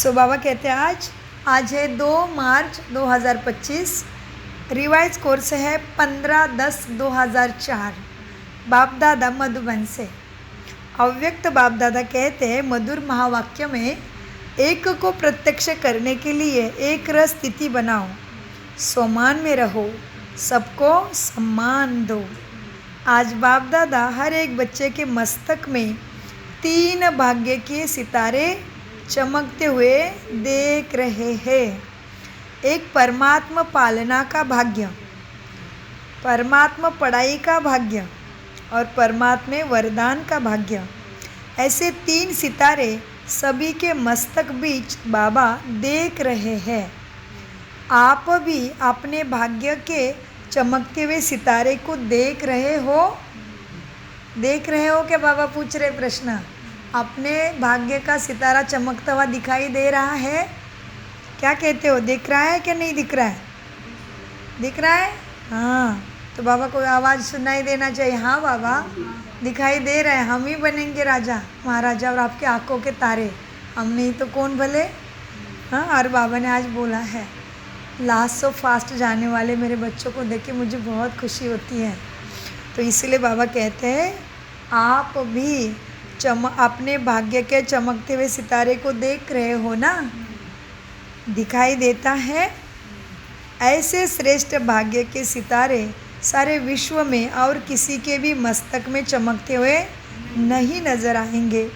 बाबा कहते हैं आज है 2 मार्च 2025। रिवाइज कोर्स है 15/10/2004। बाप दादा मधुबन से। अव्यक्त बाप दादा कहते हैं मधुर महावाक्य में एक को प्रत्यक्ष करने के लिए एक रस स्थिति बनाओ, सम्मान में रहो, सबको सम्मान दो। आज बाप दादा हर एक बच्चे के मस्तक में 3 भाग्य के सितारे चमकते हुए देख रहे हैं। एक परमात्मा पालना का भाग्य, परमात्मा पढ़ाई का भाग्य और परमात्मा वरदान का भाग्य। ऐसे 3 सितारे सभी के मस्तक बीच बाबा देख रहे हैं। आप भी अपने भाग्य के चमकते हुए सितारे को देख रहे हो? देख रहे हो क्या? बाबा पूछ रहे प्रश्न। अपने भाग्य का सितारा चमकता हुआ दिखाई दे रहा है? क्या कहते हो, दिख रहा है क्या नहीं दिख रहा है? दिख रहा है? हाँ, तो बाबा को आवाज़ सुनाई देना चाहिए। हाँ बाबा, दिखाई दे रहा है। हम ही बनेंगे राजा महाराजा और आपके आंखों के तारे, हम नहीं तो कौन भले। हाँ, और बाबा ने आज बोला है लास्ट सो फास्ट जाने वाले मेरे बच्चों को देख के मुझे बहुत खुशी होती है। तो इसलिए बाबा कहते हैं आप भी अपने भाग्य के चमकते हुए सितारे को देख रहे हो ना? दिखाई देता है? ऐसे श्रेष्ठ भाग्य के सितारे सारे विश्व में और किसी के भी मस्तक में चमकते हुए नहीं नज़र आएंगे।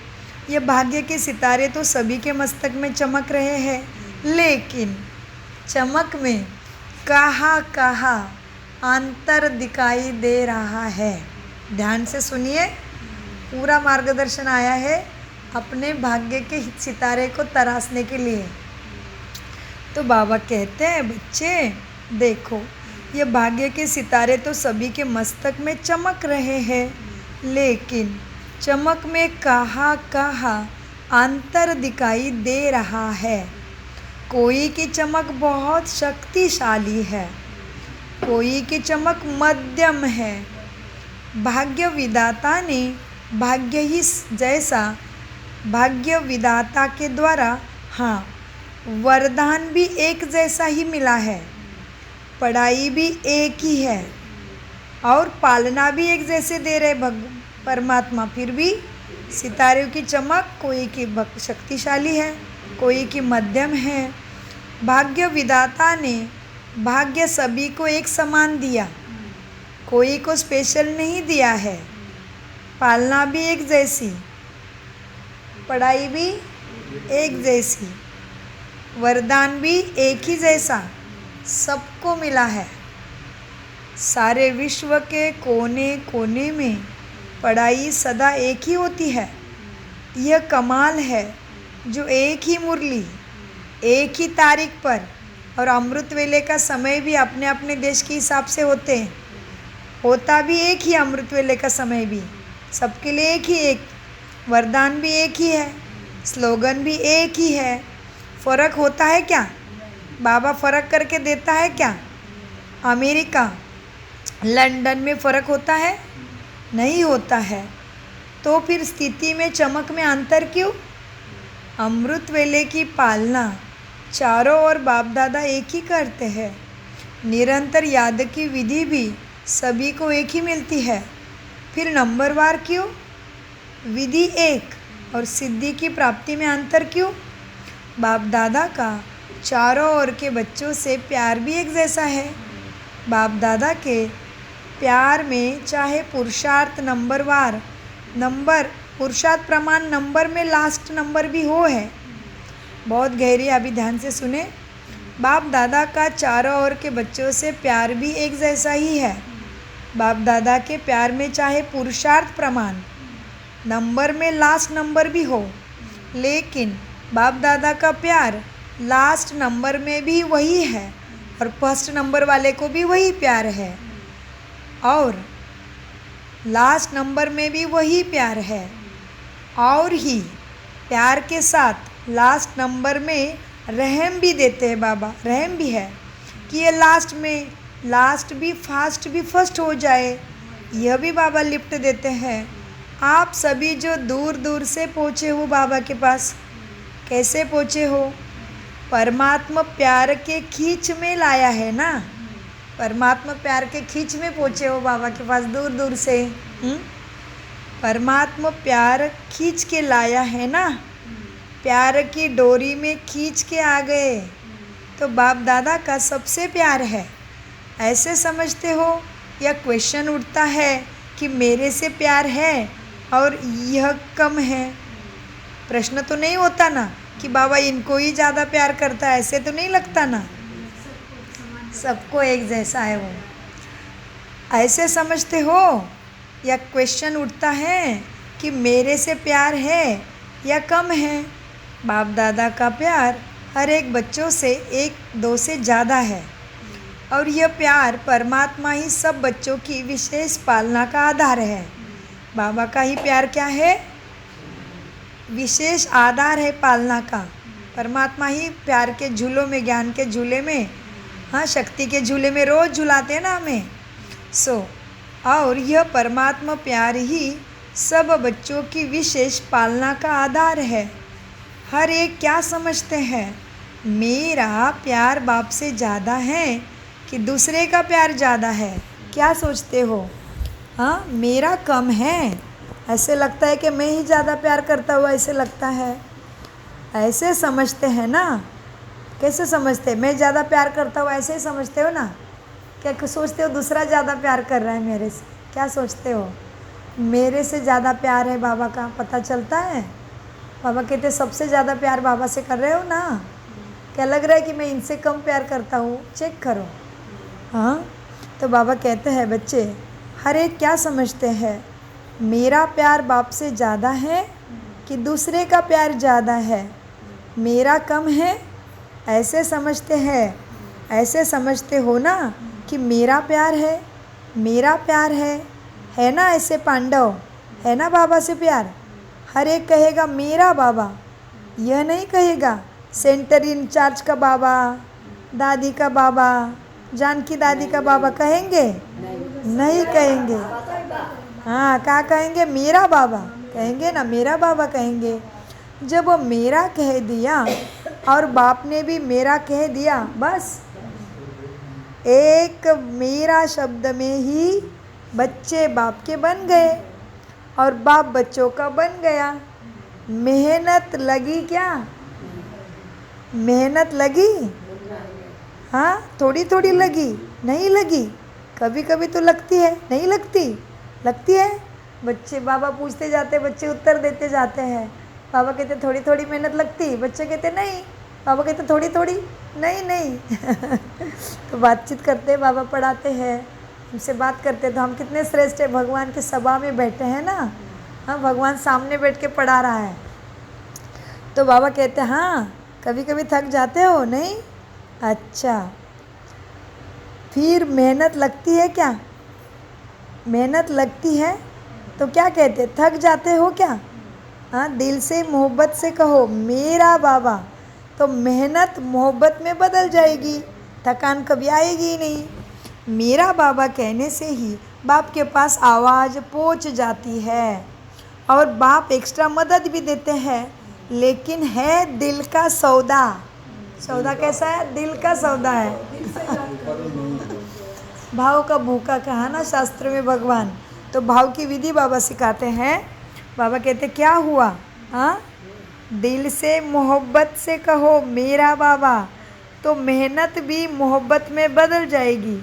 ये भाग्य के सितारे तो सभी के मस्तक में चमक रहे हैं, लेकिन चमक में कहाँ कहाँ अंतर दिखाई दे रहा है। ध्यान से सुनिए, पूरा मार्गदर्शन आया है अपने भाग्य के सितारे को तराशने के लिए। तो बाबा कहते हैं बच्चे देखो, ये भाग्य के सितारे तो सभी के मस्तक में चमक रहे हैं, लेकिन चमक में कहाँ कहाँ अंतर दिखाई दे रहा है। कोई की चमक बहुत शक्तिशाली है, कोई की चमक मध्यम है। भाग्य विधाता ने भाग्य ही जैसा भाग्य विधाता के द्वारा वरदान भी एक जैसा ही मिला है, पढ़ाई भी एक ही है और पालना भी एक जैसे दे रहे परमात्मा। फिर भी सितारों की चमक कोई की शक्तिशाली है, कोई की मध्यम है। भाग्य विधाता ने भाग्य सभी को एक समान दिया, कोई को स्पेशल नहीं दिया है। पालना भी एक जैसी, पढ़ाई भी एक जैसी, वरदान भी एक ही जैसा सबको मिला है। सारे विश्व के कोने कोने में पढ़ाई सदा एक ही होती है। यह कमाल है जो एक ही मुरली, एक ही तारीख पर और अमृत वेले का समय भी अपने अपने देश के हिसाब से होते हैं। होता भी एक ही अमृत वेले का समय भी सबके लिए एक ही, एक वरदान भी एक ही है, स्लोगन भी एक ही है। फ़र्क होता है क्या? बाबा फ़र्क करके देता है क्या? अमेरिका लंदन में फ़र्क होता है? नहीं होता है। तो फिर स्थिति में चमक में अंतर क्यों? अमृत वेले की पालना चारों ओर बाप दादा एक ही करते हैं। निरंतर याद की विधि भी सभी को एक ही मिलती है। फिर नंबरवार क्यों? विधि एक और सिद्धि की प्राप्ति में अंतर क्यों? बाप दादा का चारों ओर के बच्चों से प्यार भी एक जैसा है। बाप दादा के प्यार में चाहे पुरुषार्थ नंबरवार पुरुषार्थ प्रमाण नंबर में लास्ट नंबर भी हो है। बहुत गहरी, अभी ध्यान से सुने। बाप दादा का चारों ओर के बच्चों से प्यार भी एक जैसा ही है। बाप दादा के प्यार में चाहे पुरुषार्थ प्रमाण नंबर में लास्ट नंबर भी हो, लेकिन बाप दादा का प्यार लास्ट नंबर में भी वही है और फर्स्ट नंबर वाले को भी वही प्यार है और लास्ट नंबर में भी वही प्यार है। और ही प्यार के साथ लास्ट नंबर में रहम भी देते हैं बाबा। रहम भी है कि ये लास्ट भी फास्ट भी फर्स्ट हो जाए, यह भी बाबा लिफ्ट देते हैं। आप सभी जो दूर दूर से पहुँचे हो बाबा के पास, कैसे पहुँचे हो? परमात्मा प्यार के खींच में लाया है ना, परमात्मा प्यार के खींच में पहुँचे हो बाबा के पास दूर दूर से। परमात्मा प्यार खींच के लाया है ना, प्यार की डोरी में खींच के आ गए तो बाप दादा का सबसे प्यार है, ऐसे समझते हो? या क्वेश्चन उठता है कि मेरे से प्यार है और यह कम है? प्रश्न तो नहीं होता ना कि बाबा इनको ही ज़्यादा प्यार करता है, ऐसे तो नहीं लगता ना, सबको एक जैसा है वो, ऐसे समझते हो? या क्वेश्चन उठता है कि मेरे से प्यार है या कम है? बाप दादा का प्यार हर एक बच्चों से एक दो से ज़्यादा है और यह प्यार परमात्मा ही सब बच्चों की विशेष पालना का आधार है। बाबा का ही प्यार क्या है? विशेष आधार है पालना का। परमात्मा ही प्यार के झूलों में, ज्ञान के झूले में, हाँ शक्ति के झूले में रोज़ झुलाते हैं ना हमें। और यह परमात्मा प्यार ही सब बच्चों की विशेष पालना का आधार है। हर एक क्या समझते हैं? मेरा प्यार बाप से ज़्यादा है कि दूसरे का प्यार ज़्यादा है? क्या सोचते हो? हाँ, मेरा कम है, ऐसे लगता है कि मैं ही ज़्यादा प्यार करता हुआ ऐसे लगता है, ऐसे समझते हैं ना? कैसे समझते? मैं ज़्यादा प्यार करता हुआ ऐसे ही समझते हो ना? क्या सोचते हो दूसरा ज़्यादा प्यार कर रहा है मेरे से? क्या सोचते हो? मेरे से ज़्यादा प्यार है बाबा का, पता चलता है? बाबा कहते सबसे ज़्यादा प्यार बाबा से कर रहे हो ना? क्या लग रहा है कि मैं इनसे कम प्यार करता हूँ? चेक करो। हाँ, तो बाबा कहते हैं बच्चे हर एक क्या समझते हैं? मेरा प्यार बाप से ज़्यादा है कि दूसरे का प्यार ज़्यादा है? मेरा कम है, ऐसे समझते हैं? ऐसे समझते हो ना कि मेरा प्यार है, मेरा प्यार है ना? ऐसे पांडव है ना बाबा से प्यार? हर एक कहेगा मेरा बाबा, यह नहीं कहेगा सेंटर इंचार्ज का बाबा, दादी का बाबा, जानकी दादी का बाबा कहेंगे? नहीं कहेंगे। हाँ, क्या कहेंगे? मेरा बाबा कहेंगे ना, मेरा बाबा कहेंगे। जब वो मेरा कह दिया और बाप ने भी मेरा कह दिया, बस एक मेरा शब्द में ही बच्चे बाप के बन गए और बाप बच्चों का बन गया। मेहनत लगी क्या? मेहनत लगी? हाँ, थोड़ी थोड़ी लगी? नहीं लगी? कभी कभी तो लगती है, नहीं लगती? लगती है। बच्चे बाबा पूछते जाते, बच्चे उत्तर देते जाते हैं। बाबा कहते थोड़ी थोड़ी मेहनत लगती, बच्चे कहते नहीं। बाबा कहते थोड़ी थोड़ी, नहीं नहीं। तो बातचीत करते, बाबा पढ़ाते हैं, हमसे बात करते, तो हम कितने श्रेष्ठ है, भगवान की सभा में बैठे हैं ना। हाँ, भगवान सामने बैठ के पढ़ा रहा है। तो बाबा कहते हाँ, कभी कभी थक जाते हो? नहीं? अच्छा, फिर मेहनत लगती है क्या? मेहनत लगती है तो क्या कहते? थक जाते हो क्या? हाँ, दिल से मोहब्बत से कहो मेरा बाबा, तो मेहनत मोहब्बत में बदल जाएगी, थकान कभी आएगी ही नहीं। मेरा बाबा कहने से ही बाप के पास आवाज़ पहुंच जाती है और बाप एक्स्ट्रा मदद भी देते हैं, लेकिन है दिल का सौदा। सौदा कैसा है? दिल का सौदा है। भाव का भूखा कहा ना शास्त्र में भगवान, तो भाव की विधि बाबा सिखाते हैं। बाबा कहते क्या हुआ? हाँ, दिल से मोहब्बत से कहो मेरा बाबा, तो मेहनत भी मोहब्बत में बदल जाएगी।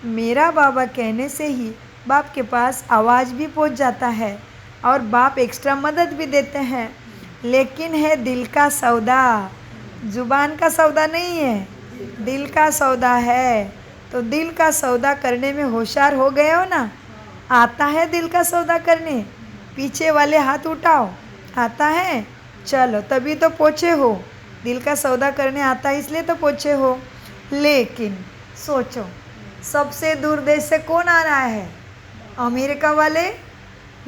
मेरा बाबा कहने से ही बाप के पास आवाज़ भी पहुंच जाता है और बाप एक्स्ट्रा मदद भी देते हैं, लेकिन है दिल का सौदा। जुबान का सौदा नहीं है, दिल का सौदा है। तो दिल का सौदा करने में होशियार हो गए हो ना? आता है दिल का सौदा करने? पीछे वाले हाथ उठाओ, आता है? चलो, तभी तो पहुँचे हो। दिल का सौदा करने आता है इसलिए तो पहुँचे हो। लेकिन सोचो, सबसे दूर देश से कौन आ रहा है? अमेरिका वाले,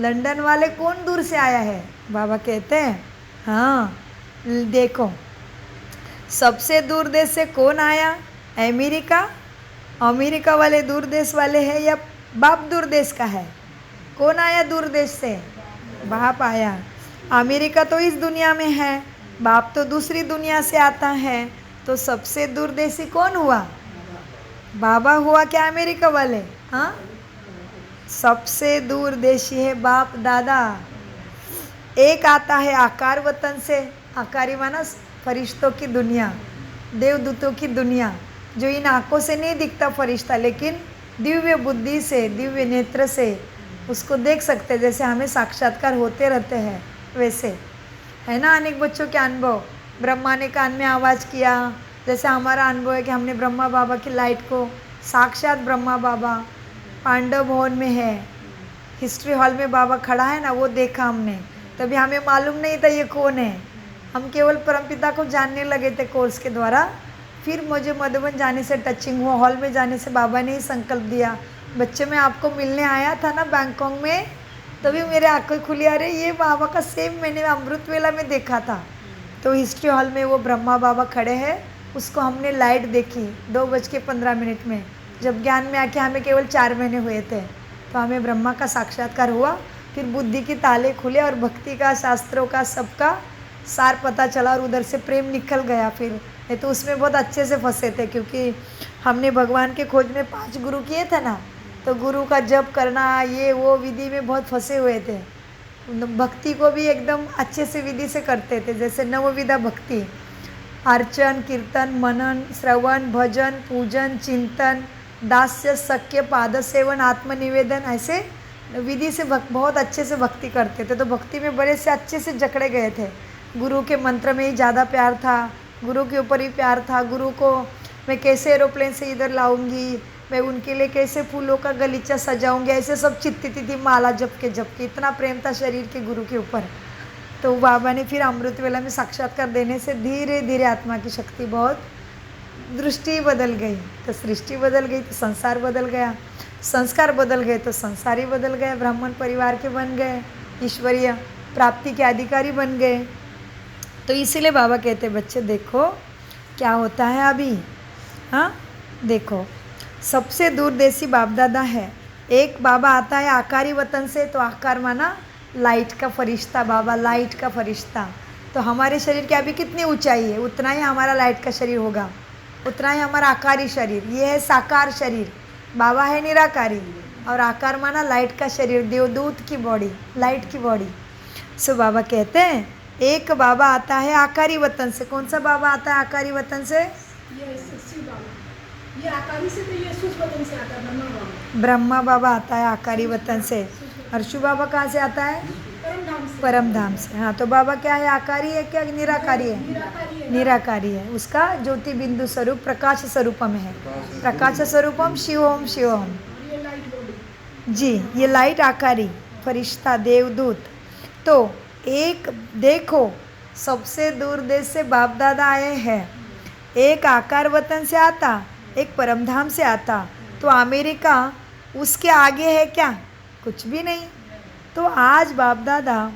लंदन वाले, कौन दूर से आया है? बाबा कहते हैं हाँ, देखो सबसे दूर देश से कौन आया? अमेरिका। अमेरिका वाले दूर देश वाले हैं या बाप दूर देश का है? कौन आया दूर देश से? बाप आया। अमेरिका तो इस दुनिया में है, बाप तो दूसरी दुनिया से आता है, तो सबसे दूरदेशी कौन हुआ? बाबा हुआ क्या अमेरिका वाले? हाँ, सबसे दूरदेशी है बाप दादा। एक आता है आकार वतन से, आकारी माना फरिश्तों की दुनिया, देवदूतों की दुनिया, जो इन आंखों से नहीं दिखता फरिश्ता, लेकिन दिव्य बुद्धि से, दिव्य नेत्र से उसको देख सकते, जैसे हमें साक्षात्कार होते रहते हैं वैसे, है ना। अनेक बच्चों के अनुभव, ब्रह्मा ने कान में आवाज़ किया, जैसे हमारा अनुभव है कि हमने ब्रह्मा बाबा की लाइट को, साक्षात ब्रह्मा बाबा पांडव भवन में है, हिस्ट्री हॉल में बाबा खड़ा है ना, वो देखा हमने। तभी हमें मालूम नहीं था ये कौन है, हम केवल परमपिता को जानने लगे थे कोर्स के द्वारा। फिर मुझे मधुबन जाने से टचिंग हुआ, हॉल में जाने से बाबा ने ही संकल्प दिया, बच्चे मैं आपको मिलने आया था ना बैंकॉक में, तभी मेरे आंखें खुली, अरे ये बाबा का सेम मैंने अमृत वेला में देखा था। तो हिस्ट्री हॉल में वो ब्रह्मा बाबा खड़े हैं, उसको हमने लाइट देखी 2:15 में। जब ज्ञान में आके हमें केवल 4 महीने हुए थे, तो हमें ब्रह्मा का साक्षात्कार हुआ। फिर बुद्धि की ताले खुले और भक्ति का, शास्त्रों का, सबका सार पता चला और उधर से प्रेम निकल गया। फिर नहीं तो उसमें बहुत अच्छे से फंसे थे, क्योंकि हमने भगवान के खोज में 5 गुरु किए थे ना, तो गुरु का जप करना, ये वो विधि में बहुत फंसे हुए थे। भक्ति को भी एकदम अच्छे से विधि से करते थे, जैसे नवविधा भक्ति, अर्चन, कीर्तन, मनन, श्रवण, भजन, पूजन, चिंतन, दास्य, सख्य, पाद सेवन, आत्मनिवेदन, ऐसे विधि से बहुत अच्छे से भक्ति करते थे। तो भक्ति में बड़े से अच्छे से जकड़े गए थे। गुरु के मंत्र में ही ज़्यादा प्यार था, गुरु के ऊपर ही प्यार था। गुरु को मैं कैसे एरोप्लेन से इधर लाऊंगी, मैं उनके लिए कैसे फूलों का गलीचा सजाऊंगी, ऐसे सब चित्ती थी माला जप के, इतना प्रेम था शरीर के गुरु के ऊपर। तो बाबा ने फिर अमृत वेला में साक्षात्कार देने से धीरे धीरे आत्मा की शक्ति, बहुत दृष्टि बदल गई, तो सृष्टि बदल गई, तो संसार बदल गया, संस्कार बदल गए तो संसार ही बदल गए, ब्राह्मण परिवार के बन गए, ईश्वरीय प्राप्ति के अधिकारी बन गए। तो इसीलिए बाबा कहते बच्चे देखो क्या होता है अभी। हाँ देखो, सबसे दूरदेशी बाप दादा है। एक बाबा आता है आकारी वतन से, तो आकार माना लाइट का फरिश्ता, बाबा लाइट का फरिश्ता। तो हमारे शरीर की अभी कितनी ऊंचाई है, उतना ही हमारा लाइट का शरीर होगा, उतना ही हमारा आकारी शरीर। ये है साकार शरीर, बाबा है निराकारी, और आकार माना लाइट का शरीर, देवदूत की बॉडी, लाइट की बॉडी। सो बाबा कहते हैं एक बाबा आता है आकारी वतन से। कौन सा बाबा आता है आकारी वतन से? ये आकारी से तो ये सुस वतन से आता है, ब्रह्मा बाबा। ब्रह्मा बाबा आता है आकारी वतन से। अर्शु बाबा कहाँ से आता है? परम धाम से। हाँ, तो बाबा क्या है, आकारी है क्या निराकारी है? निराकारी है। उसका ज्योति बिंदु स्वरूप प्रकाश स्वरूपम है, प्रकाश स्वरूपम शिवोम शिवोम जी। ये लाइट आकारी फरिश्ता, देवदूत। तो एक देखो, सबसे दूर देश से बाप दादा आए हैं, एक आकार वतन से आता, एक परमधाम से आता। तो अमेरिका उसके आगे है क्या? कुछ भी नहीं। तो आज बाप दादा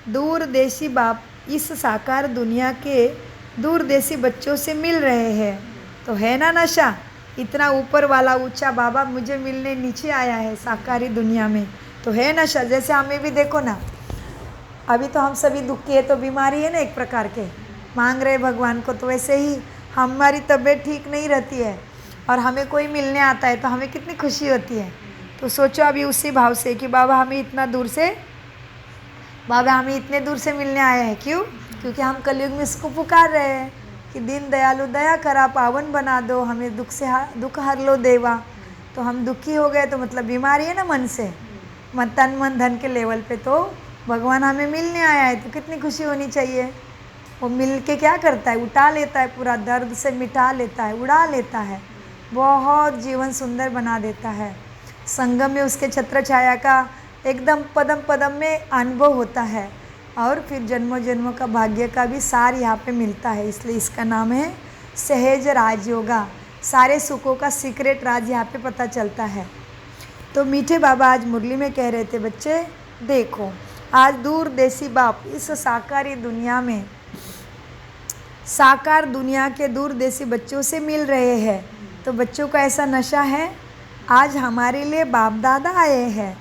दूरदेशी बाप इस साकार दुनिया के दूरदेशी बच्चों से मिल रहे हैं। तो है ना नशा, इतना ऊपर वाला ऊंचा बाबा मुझे मिलने नीचे आया है साकारी दुनिया में, तो है नशा। जैसे हमें भी देखो ना, अभी तो हम सभी दुखी है, तो बीमारी है ना एक प्रकार के, मांग रहे भगवान को। तो वैसे ही हमारी तबीयत ठीक नहीं रहती है और हमें कोई मिलने आता है तो हमें कितनी खुशी होती है। तो सोचो अभी उसी भाव से कि बाबा हमें इतना दूर से, बाबा हमें इतने दूर से मिलने आए हैं। क्यों? क्योंकि हम कलयुग में इसको पुकार रहे हैं कि दीन दयालु दया करा, पावन बना दो, हमें दुख से दुख हर लो देवा। तो हम दुखी हो गए तो मतलब बीमारी है ना मन से, तन मन धन के लेवल पे। तो भगवान हमें मिलने आया है तो कितनी खुशी होनी चाहिए। वो मिल के क्या करता है, उठा लेता है, पूरा दर्द से मिटा लेता है, उड़ा लेता है, बहुत जीवन सुंदर बना देता है। संगम में उसके छत्र छाया का एकदम पदम पदम में अनुभव होता है, और फिर जन्मों जन्मों का भाग्य का भी सार यहाँ पे मिलता है। इसलिए इसका नाम है सहज राजयोगा। सारे सुखों का सीक्रेट राज यहाँ पे पता चलता है। तो मीठे बाबा आज मुरली में कह रहे थे बच्चे देखो, आज दूरदेशी बाप इस साकारी दुनिया में, साकार दुनिया के दूरदेशी बच्चों से मिल रहे हैं। तो बच्चों का ऐसा नशा है, आज हमारे लिए बाप दादा आए हैं।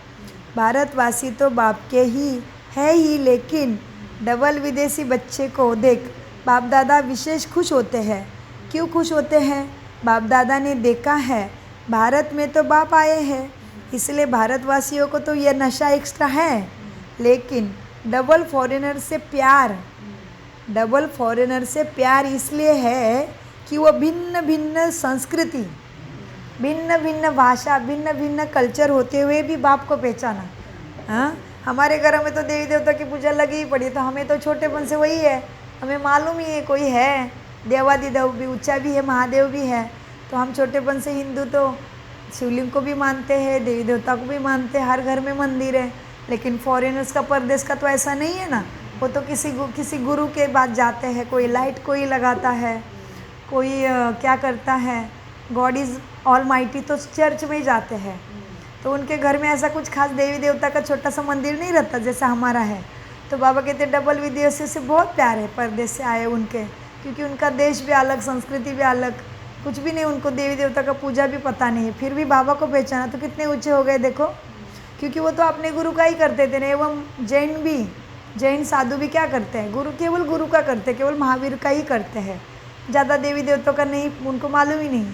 भारतवासी तो बाप के ही है ही, लेकिन डबल विदेशी बच्चे को देख, बाप दादा विशेष खुश होते हैं। क्यों खुश होते हैं? बाप दादा ने देखा है भारत में तो बाप आए हैं, इसलिए भारतवासियों को तो यह नशा एक्स्ट्रा है, लेकिन डबल फॉरेनर से प्यार इसलिए है कि वो भिन्न भिन्न संस्कृति, भिन्न भिन्न भाषा, भिन्न भिन्न कल्चर होते हुए भी बाप को पहचाना। हाँ, हमारे घर में तो देवी देवता की पूजा लगी ही पड़ी, तो हमें तो छोटेपन से वही है, हमें मालूम ही है कोई है, देवादिदेव भी, ऊंचा भी है, महादेव भी है। तो हम छोटेपन से हिंदू तो शिवलिंग को भी मानते हैं, देवी देवता को भी मानते हैं, हर घर में मंदिर है। लेकिन फॉरेनर्स का, परदेश का तो ऐसा नहीं है ना, वो तो किसी गुरु के पास जाते हैं, कोई लाइट कोई लगाता है, कोई क्या करता है, गॉड इज़ ऑल माइटी, तो चर्च में ही जाते हैं। तो उनके घर में ऐसा कुछ खास देवी देवता का छोटा सा मंदिर नहीं रहता जैसा हमारा है। तो बाबा कहते डबल विदेशी से बहुत प्यार है परदेश से आए उनके, क्योंकि उनका देश भी अलग, संस्कृति भी अलग, कुछ भी नहीं, उनको देवी देवता का पूजा भी पता नहीं है, फिर भी बाबा को पहचाना। तो कितने ऊँचे हो गए देखो, क्योंकि वो तो अपने गुरु का ही करते थे ना। एवं जैन साधु भी क्या करते हैं, केवल गुरु का करते हैं, केवल महावीर का ही करते हैं, ज़्यादा देवी देवताओं का नहीं, उनको मालूम ही नहीं,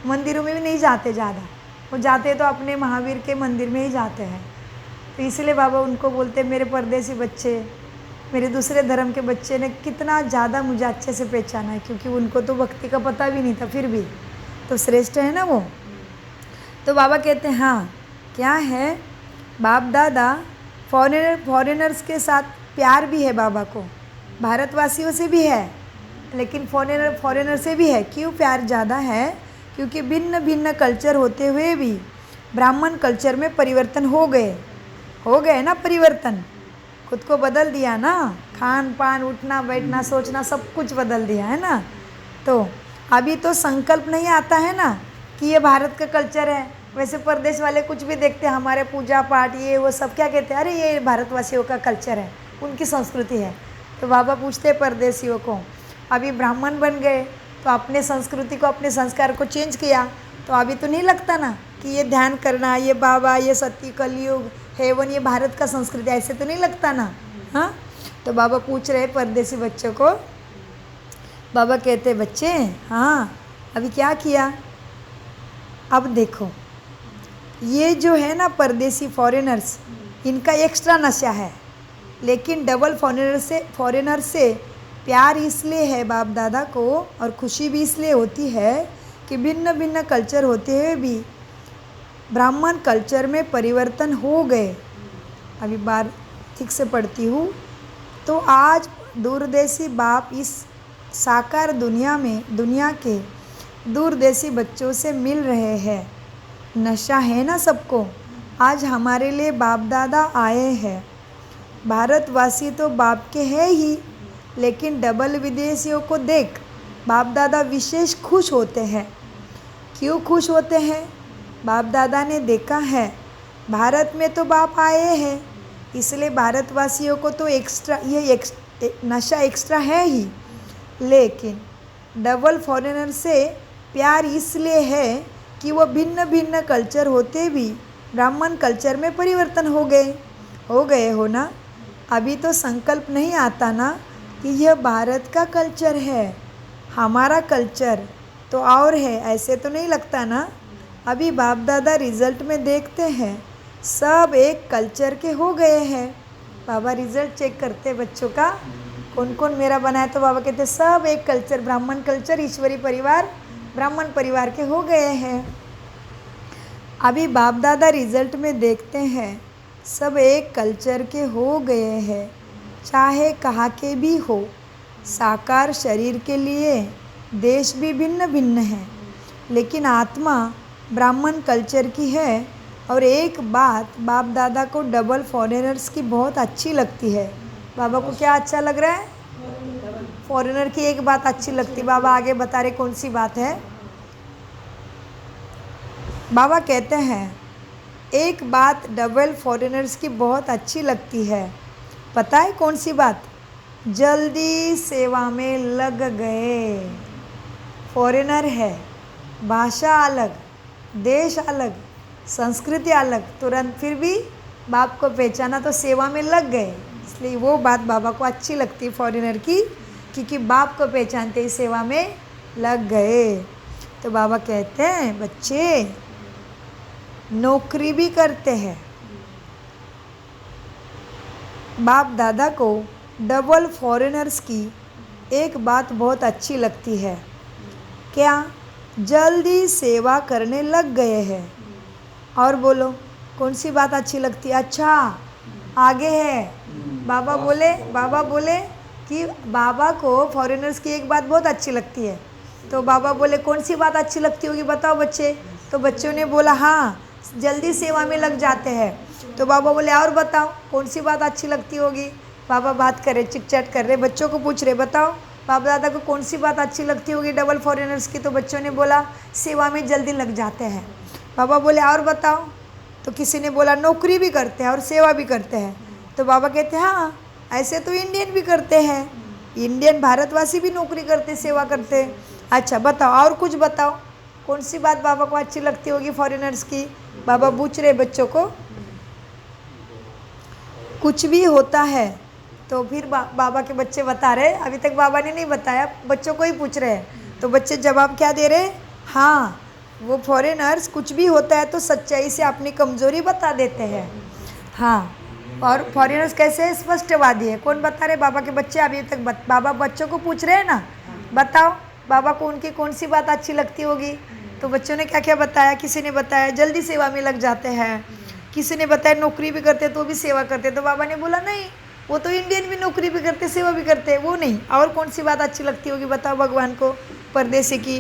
मंदिरों में भी नहीं जाते ज़्यादा, वो जाते तो अपने महावीर के मंदिर में ही जाते हैं। तो इसलिए बाबा उनको बोलते हैं मेरे परदेसी बच्चे, मेरे दूसरे धर्म के बच्चे ने कितना ज़्यादा मुझे अच्छे से पहचाना है, क्योंकि उनको तो भक्ति का पता भी नहीं था, फिर भी तो श्रेष्ठ है ना वो। तो बाबा कहते हैं हाँ, क्या है, बाप दादा फॉरेनर्स के साथ प्यार भी है बाबा को, भारतवासियों से भी है, लेकिन फॉरेनर से भी है। क्यों प्यार ज़्यादा है? क्योंकि भिन्न भिन्न कल्चर होते हुए भी ब्राह्मण कल्चर में परिवर्तन हो गए ना, परिवर्तन खुद को बदल दिया ना, खान पान, उठना बैठना, सोचना, सब कुछ बदल दिया है ना। तो अभी तो संकल्प नहीं आता है ना कि ये भारत का कल्चर है। वैसे परदेश वाले कुछ भी देखते हैं, हमारे पूजा पाठ ये वो सब, क्या कहते हैं, अरे ये भारतवासियों का कल्चर है, उनकी संस्कृति है। तो बाबा पूछते हैं परदेशियों को, अभी ब्राह्मण बन गए तो अपने संस्कृति को, अपने संस्कार को चेंज किया, तो अभी तो नहीं लगता ना कि ये ध्यान करना, ये बाबा, ये सती, कलयुग, हेवन, ये भारत का संस्कृति, ऐसे तो नहीं लगता ना। हाँ, तो बाबा पूछ रहे परदेसी बच्चों को। बाबा कहते बच्चे हाँ, अभी क्या किया, अब देखो ये जो है ना परदेसी फॉरेनर्स, इनका एक्स्ट्रा नशा है, लेकिन डबल फॉरेनर से प्यार इसलिए है बाप दादा को, और खुशी भी इसलिए होती है कि भिन्न भिन्न कल्चर होते हुए भी ब्राह्मण कल्चर में परिवर्तन हो गए। अभी बार ठीक से पढ़ती हूँ। तो आज दूरदेशी बाप इस साकार दुनिया के दूरदेशी बच्चों से मिल रहे हैं। नशा है ना सबको, आज हमारे लिए बाप दादा आए हैं। भारतवासी तो बाप के हैं ही, लेकिन डबल विदेशियों को देख बाप दादा विशेष खुश होते हैं। क्यों खुश होते हैं? बाप दादा ने देखा है भारत में तो बाप आए हैं, इसलिए भारतवासियों को तो नशा एक्स्ट्रा है ही, लेकिन डबल फॉरेनर से प्यार इसलिए है कि वो भिन्न भिन्न कल्चर होते भी ब्राह्मण कल्चर में परिवर्तन हो गए हो ना। अभी तो संकल्प नहीं आता ना कि यह भारत का कल्चर है, हमारा कल्चर तो और है, ऐसे तो नहीं लगता ना। अभी बाप दादा रिज़ल्ट में देखते हैं सब एक कल्चर के हो गए हैं। बाबा रिज़ल्ट चेक करते बच्चों का, कौन कौन मेरा बनाया, तो बाबा कहते सब एक कल्चर, ब्राह्मण कल्चर, ईश्वरी परिवार, ब्राह्मण परिवार के हो गए हैं। अभी बाप दादा रिज़ल्ट में देखते हैं सब एक कल्चर के हो गए हैं, चाहे कहाँ के भी हो। साकार शरीर के लिए देश भी भिन्न भिन्न है, लेकिन आत्मा ब्राह्मण कल्चर की है। और एक बात बाप दादा को डबल फॉरेनर्स की बहुत अच्छी लगती है। बाबा को क्या अच्छा लग रहा है? फॉरेनर की एक बात अच्छी लगती। बाबा आगे बता रहे कौन सी बात है। बाबा कहते हैं एक बात डबल फॉरेनर्स की बहुत अच्छी लगती है, पता है कौन सी बात? जल्दी सेवा में लग गए। फॉरेनर है, भाषा अलग, देश अलग, संस्कृति अलग, तुरंत फिर भी बाप को पहचाना तो सेवा में लग गए। इसलिए वो बात बाबा को अच्छी लगती है फॉरेनर की, क्योंकि बाप को पहचानते ही सेवा में लग गए। तो बाबा कहते हैं बच्चे नौकरी भी करते हैं। बाप दादा को डबल फॉरेनर्स की एक बात बहुत अच्छी लगती है, क्या? जल्दी सेवा करने लग गए हैं। और बोलो कौन सी बात अच्छी लगती है? अच्छा आगे है। बाबा बोले कि बाबा को फॉरेनर्स की एक बात बहुत अच्छी लगती है। तो बाबा बोले कौन सी बात अच्छी लगती होगी बताओ बच्चे। तो बच्चों ने बोला हाँ जल्दी सेवा में लग जाते हैं। तो बाबा बोले और बताओ कौन सी बात अच्छी लगती होगी। बाबा बात कर रहे, चिट चैट कर रहे, बच्चों को पूछ रहे बताओ बाप दादा को कौन सी बात अच्छी लगती होगी डबल फॉरेनर्स की। तो बच्चों ने बोला सेवा में जल्दी लग जाते हैं। बाबा बोले और बताओ। तो किसी ने बोला नौकरी भी करते हैं और सेवा भी करते हैं। तो बाबा कहते हैं हाँ ऐसे तो इंडियन भी करते हैं, इंडियन भारतवासी भी नौकरी करते सेवा करते। अच्छा बताओ और कुछ बताओ कौन सी बात बाबा को अच्छी लगती होगी फॉरेनर्स की। बाबा पूछ रहे बच्चों को। कुछ भी होता है। तो फिर बाबा के बच्चे बता रहे, अभी तक बाबा ने नहीं बताया, बच्चों को ही पूछ रहे हैं। तो बच्चे जवाब क्या दे रहे? हाँ वो फॉरेनर्स कुछ भी होता है तो सच्चाई से अपनी कमज़ोरी बता देते हैं। हाँ और फॉरेनर्स कैसे स्पष्टवादी है। कौन बता रहे? बाबा के बच्चे। अभी तक बाबा बच्चों को पूछ रहे हैं ना, बताओ बाबा को उनकी कौन सी बात अच्छी लगती होगी। तो बच्चों ने क्या क्या बताया। किसी ने बताया जल्दी सेवा में लग जाते हैं, किसी ने बताया नौकरी भी करते तो भी सेवा करते। तो बाबा ने बोला नहीं वो तो इंडियन भी नौकरी भी करते सेवा भी करते, वो नहीं। और कौन सी बात अच्छी लगती होगी बताओ भगवान को परदेसी की।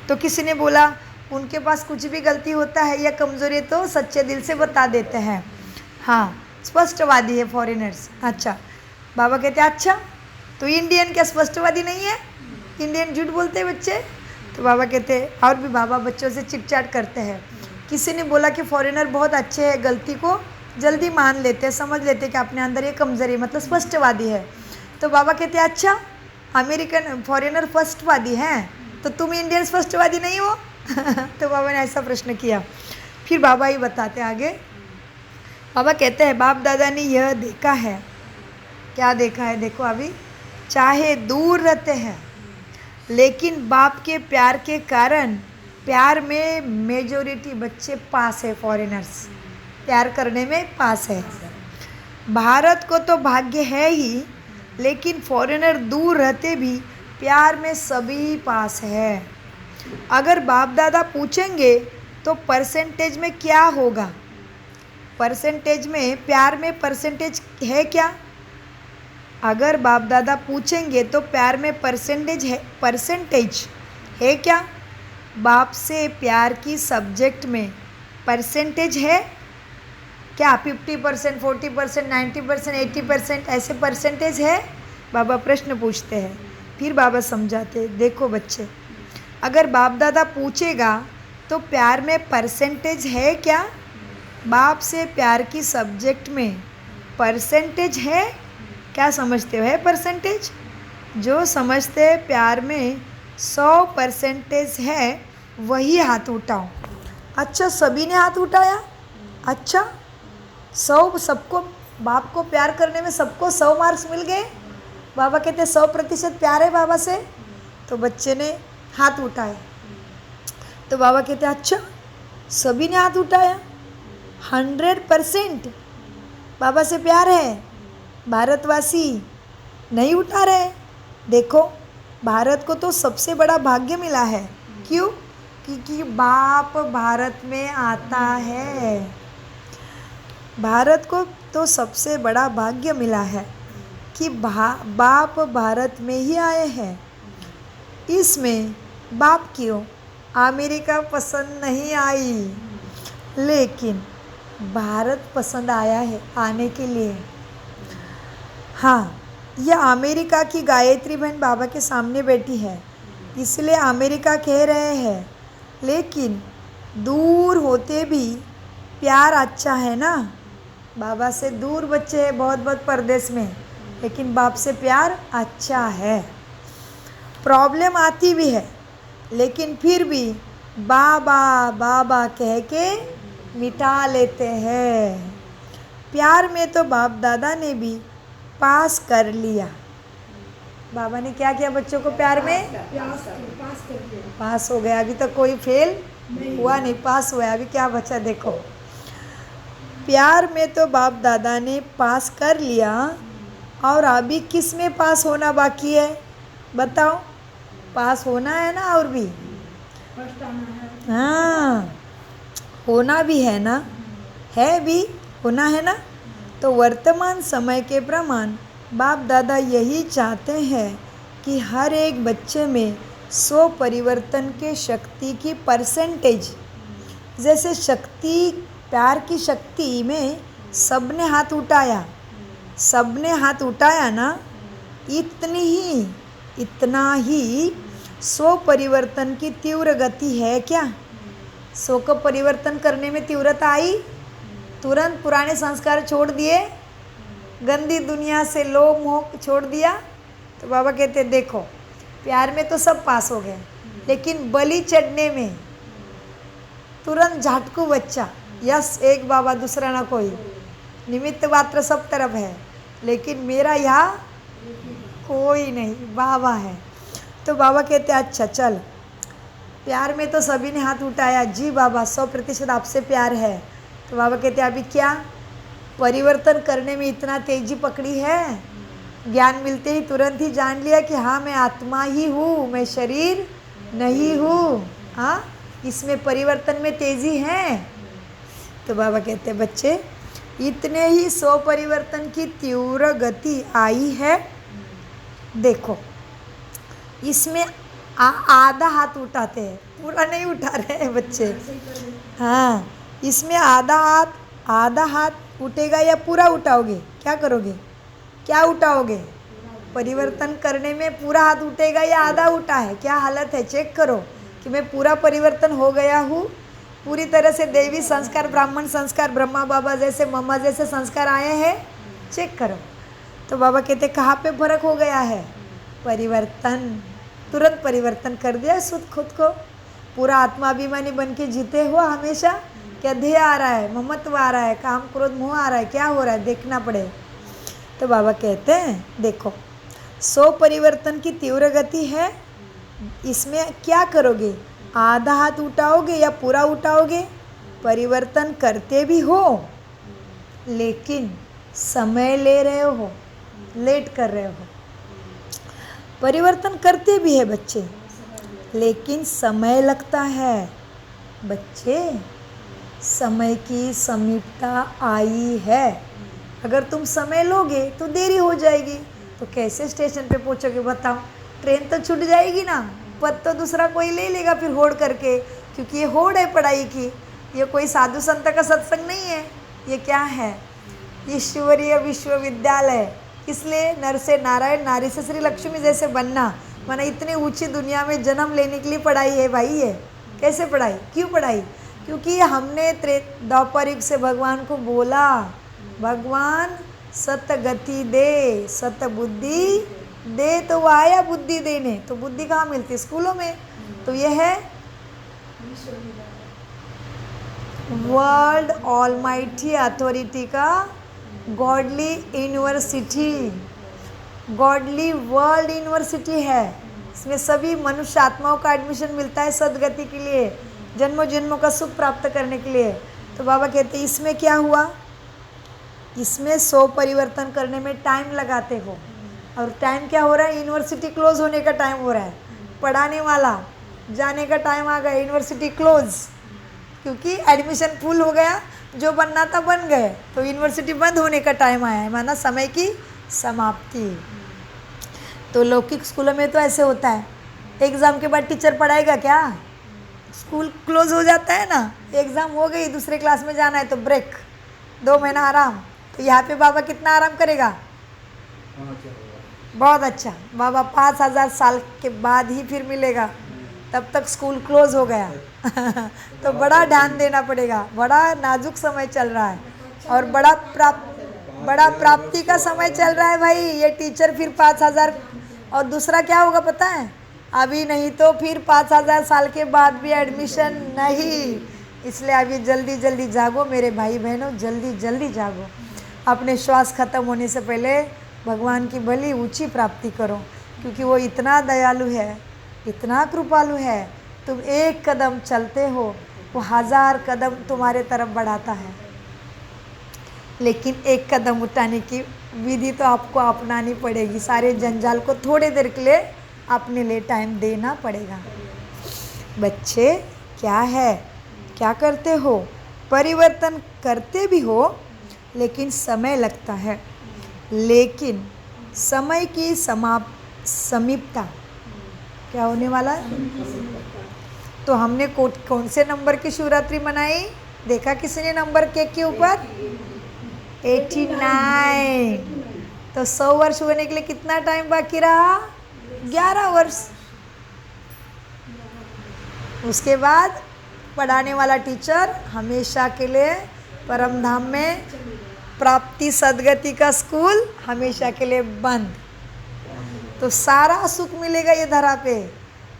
तो किसी ने बोला उनके पास कुछ भी गलती होता है या कमज़ोरी तो सच्चे दिल से बता देते हैं। हाँ स्पष्टवादी है फॉरेनर्स। अच्छा बाबा कहते हैं अच्छा तो इंडियन क्या स्पष्टवादी नहीं है? इंडियन झूठ बोलते हैं बच्चे। तो बाबा कहते हैं और भी बाबा बच्चों से चिट चैट करते हैं। किसी ने बोला कि फॉरेनर बहुत अच्छे हैं, गलती को जल्दी मान लेते हैं, समझ लेते हैं कि अपने अंदर ये कमज़ोरी मतलब स्पष्टवादी है। तो बाबा कहते हैं अच्छा अमेरिकन फॉरेनर स्पष्टवादी हैं तो तुम इंडियन स्पष्टवादी नहीं हो? तो बाबा ने ऐसा प्रश्न किया। फिर बाबा ही बताते आगे। बाबा कहते हैं बाप दादा ने यह देखा है। क्या देखा है? देखो अभी चाहे दूर रहते हैं लेकिन बाप के प्यार के कारण प्यार में मेजॉरिटी बच्चे पास है। फॉरेनर्स प्यार करने में पास है। भारत को तो भाग्य है ही लेकिन फॉरेनर दूर रहते भी प्यार में सभी पास है। अगर बाप दादा पूछेंगे तो परसेंटेज में क्या होगा? परसेंटेज में प्यार में परसेंटेज है क्या? अगर बाप दादा पूछेंगे तो प्यार में परसेंटेज है क्या? बाप से प्यार की सब्जेक्ट में परसेंटेज है क्या? 50%, 40%, 90%, 80% ऐसे परसेंटेज है? बाबा प्रश्न पूछते हैं। फिर बाबा समझाते हैं देखो बच्चे अगर बाप दादा पूछेगा तो प्यार में परसेंटेज है क्या? बाप से प्यार की सब्जेक्ट में परसेंटेज है क्या? समझते हो है परसेंटेज? जो समझते हैं प्यार में 100% है वही हाथ उठाओ। अच्छा सभी ने हाथ उठाया। अच्छा 100 सबको बाप को प्यार करने में सबको 100 मार्क्स मिल गए। बाबा कहते 100% प्यार है बाबा से। तो बच्चे ने हाथ उठाए। तो बाबा कहते अच्छा सभी ने हाथ उठाया। 100% बाबा से प्यार है। भारतवासी नहीं उठा रहे। देखो भारत को तो सबसे बड़ा भाग्य मिला है। क्यों? क्योंकि बाप भारत में आता है। भारत को तो सबसे बड़ा भाग्य मिला है कि बाप भारत में ही आए हैं। इसमें बाप क्यों अमेरिका पसंद नहीं आई लेकिन भारत पसंद आया है आने के लिए। हाँ यह अमेरिका की गायत्री बहन बाबा के सामने बैठी है इसलिए अमेरिका कह रहे हैं लेकिन दूर होते भी प्यार अच्छा है ना। बाबा से दूर बच्चे हैं बहुत बहुत परदेश में लेकिन बाप से प्यार अच्छा है। प्रॉब्लम आती भी है लेकिन फिर भी बाबा बाबा कह के मिटा लेते हैं। प्यार में तो बाप दादा ने भी पास कर लिया। बाबा ने क्या किया बच्चों को प्यार में पास कर दिया। पास हो गया। अभी तक कोई फेल हुआ नहीं, पास हुआ। अभी क्या बचा देखो, प्यार में तो बाप दादा ने पास कर लिया, और अभी किस में पास होना बाकी है बताओ? पास होना है ना, और भी फर्स्ट आना है। हाँ, होना भी है ना, है भी, होना है ना। तो वर्तमान समय के प्रमाण बाप दादा यही चाहते हैं कि हर एक बच्चे में 100 परिवर्तन के शक्ति की परसेंटेज, जैसे शक्ति, प्यार की शक्ति में सबने हाथ उठाया, सबने हाथ उठाया ना, इतना ही 100 परिवर्तन की तीव्र गति है क्या? 100 को परिवर्तन करने में तीव्रता आई, तुरंत पुराने संस्कार छोड़ दिए, गंदी दुनिया से लोभ मोह छोड़ दिया। तो बाबा कहते देखो, प्यार में तो सब पास हो गए, लेकिन बलि चढ़ने में तुरंत झाटकू बच्चा, यस एक बाबा दूसरा ना कोई, निमित्त मात्र सब तरफ है, लेकिन मेरा यहाँ कोई नहीं, बाबा है। तो बाबा कहते अच्छा चल, प्यार में तो सभी ने हाथ उठाया, जी बाबा 100% आपसे प्यार है। तो बाबा कहते अभी क्या परिवर्तन करने में इतना तेजी पकड़ी है? ज्ञान मिलते ही तुरंत ही जान लिया कि हाँ मैं आत्मा ही हूँ, मैं शरीर नहीं हूँ। हाँ, इसमें परिवर्तन में तेजी है। तो बाबा कहते बच्चे, इतने ही 100 परिवर्तन की तीव्र गति आई है। देखो, इसमें आधा हाथ उठाते हैं, पूरा नहीं उठा रहे हैं बच्चे। हाँ, इसमें आधा हाथ उठेगा या पूरा उठाओगे? क्या करोगे? क्या उठाओगे? परिवर्तन करने में पूरा हाथ उठेगा या आधा उठा है? क्या हालत है? चेक करो कि मैं पूरा परिवर्तन हो गया हूँ, पूरी तरह से देवी संस्कार, ब्राह्मण संस्कार, ब्रह्मा बाबा जैसे, मम्मा जैसे संस्कार आए हैं, चेक करो। तो बाबा कहते कहाँ पे फर्क हो गया है? परिवर्तन, तुरंत परिवर्तन कर दिया खुद को। पूरा आत्माभिमानी बन के जीते हो हमेशा, क्या ध्येय आ रहा है, ममत्व आ रहा है, काम क्रोध मोह आ रहा है, क्या हो रहा है देखना पड़े। तो बाबा कहते हैं देखो, 100 परिवर्तन की तीव्र गति है, इसमें क्या करोगे? आधा हाथ उठाओगे या पूरा उठाओगे? परिवर्तन करते भी हो, लेकिन समय ले रहे हो, लेट कर रहे हो। परिवर्तन करते भी है बच्चे, लेकिन समय लगता है बच्चे। समय की समीपता आई है। अगर तुम समय लोगे तो देरी हो जाएगी, तो कैसे स्टेशन पे पहुंचोगे बताओ? ट्रेन तो छूट जाएगी ना, पद तो दूसरा कोई ले लेगा फिर होड़ करके, क्योंकि ये होड़ है पढ़ाई की। ये कोई साधु संत का सत्संग नहीं है, ये क्या है? ईश्वरीय विश्वविद्यालय। इसलिए नर से नारायण, नारी से श्री लक्ष्मी जैसे बनना, माना इतनी ऊंची दुनिया में जन्म लेने के लिए पढ़ाई है भाई। ये कैसे पढ़ाई? क्यों पढ़ाई? क्योंकि हमने द्वापर युग से भगवान को बोला, भगवान सत गति दे, सत बुद्धि दे, तो वो आया बुद्धि देने। तो बुद्धि कहाँ मिलती? स्कूलों में। तो ये है वर्ल्ड ऑलमाइटी अथॉरिटी का godly university, godly world university है। इसमें सभी मनुष्य आत्माओं का एडमिशन मिलता है सदगति के लिए, जन्मों जन्मों का सुख प्राप्त करने के लिए। तो बाबा कहते हैं इसमें क्या हुआ? इसमें 100 परिवर्तन करने में टाइम लगाते हो, और टाइम क्या हो रहा है? यूनिवर्सिटी क्लोज होने का टाइम हो रहा है। पढ़ाने वाला जाने का टाइम आ गया, यूनिवर्सिटी क्लोज, क्योंकि एडमिशन फुल हो गया, जो बनना था बन गए, तो यूनिवर्सिटी बंद होने का टाइम आया है, माना समय की समाप्ति। तो लौकिक स्कूलों में तो ऐसे होता है, एग्ज़ाम के बाद टीचर पढ़ाएगा क्या? स्कूल क्लोज हो जाता है ना, एग्ज़ाम हो गई, दूसरे क्लास में जाना है तो ब्रेक, 2 महीना आराम। तो यहाँ पे बाबा कितना आराम करेगा? बहुत अच्छा, बाबा 5000 साल के बाद ही फिर मिलेगा, तब तक स्कूल क्लोज हो गया। तो बड़ा ध्यान देना पड़ेगा, बड़ा नाजुक समय चल रहा है, और बड़ा प्राप्ति का समय चल रहा है भाई। ये टीचर फिर 5000, और दूसरा क्या होगा पता है? अभी नहीं तो फिर 5000 साल के बाद भी एडमिशन नहीं। इसलिए अभी जल्दी जल्दी जागो मेरे भाई बहनों, जल्दी जल्दी जागो। अपने श्वास खत्म होने से पहले भगवान की भली ऊंची प्राप्ति करो। क्योंकि वो इतना दयालु है, इतना कृपालु है। तुम एक कदम चलते हो, वो 1000 कदम तुम्हारे तरफ बढ़ाता है। लेकिन एक कदम उठाने की विधि तो आपको अपनानी पड़ेगी। सारे जंजाल को थोड़ी देर के लिए अपने लिए टाइम देना पड़ेगा। बच्चे क्या है, क्या करते हो? परिवर्तन करते भी हो, लेकिन समय लगता है। लेकिन समय की समीपता क्या होने वाला है? तो हमने कौन से नंबर की शिवरात्रि मनाई? देखा किसी ने नंबर केक के ऊपर? 89। तो 100 वर्ष होने के लिए कितना टाइम बाकी रहा? 11 वर्ष। उसके बाद पढ़ाने वाला टीचर हमेशा के लिए परम धाम में, प्राप्ति सदगति का स्कूल हमेशा के लिए बंद। तो सारा सुख मिलेगा ये धरा पे,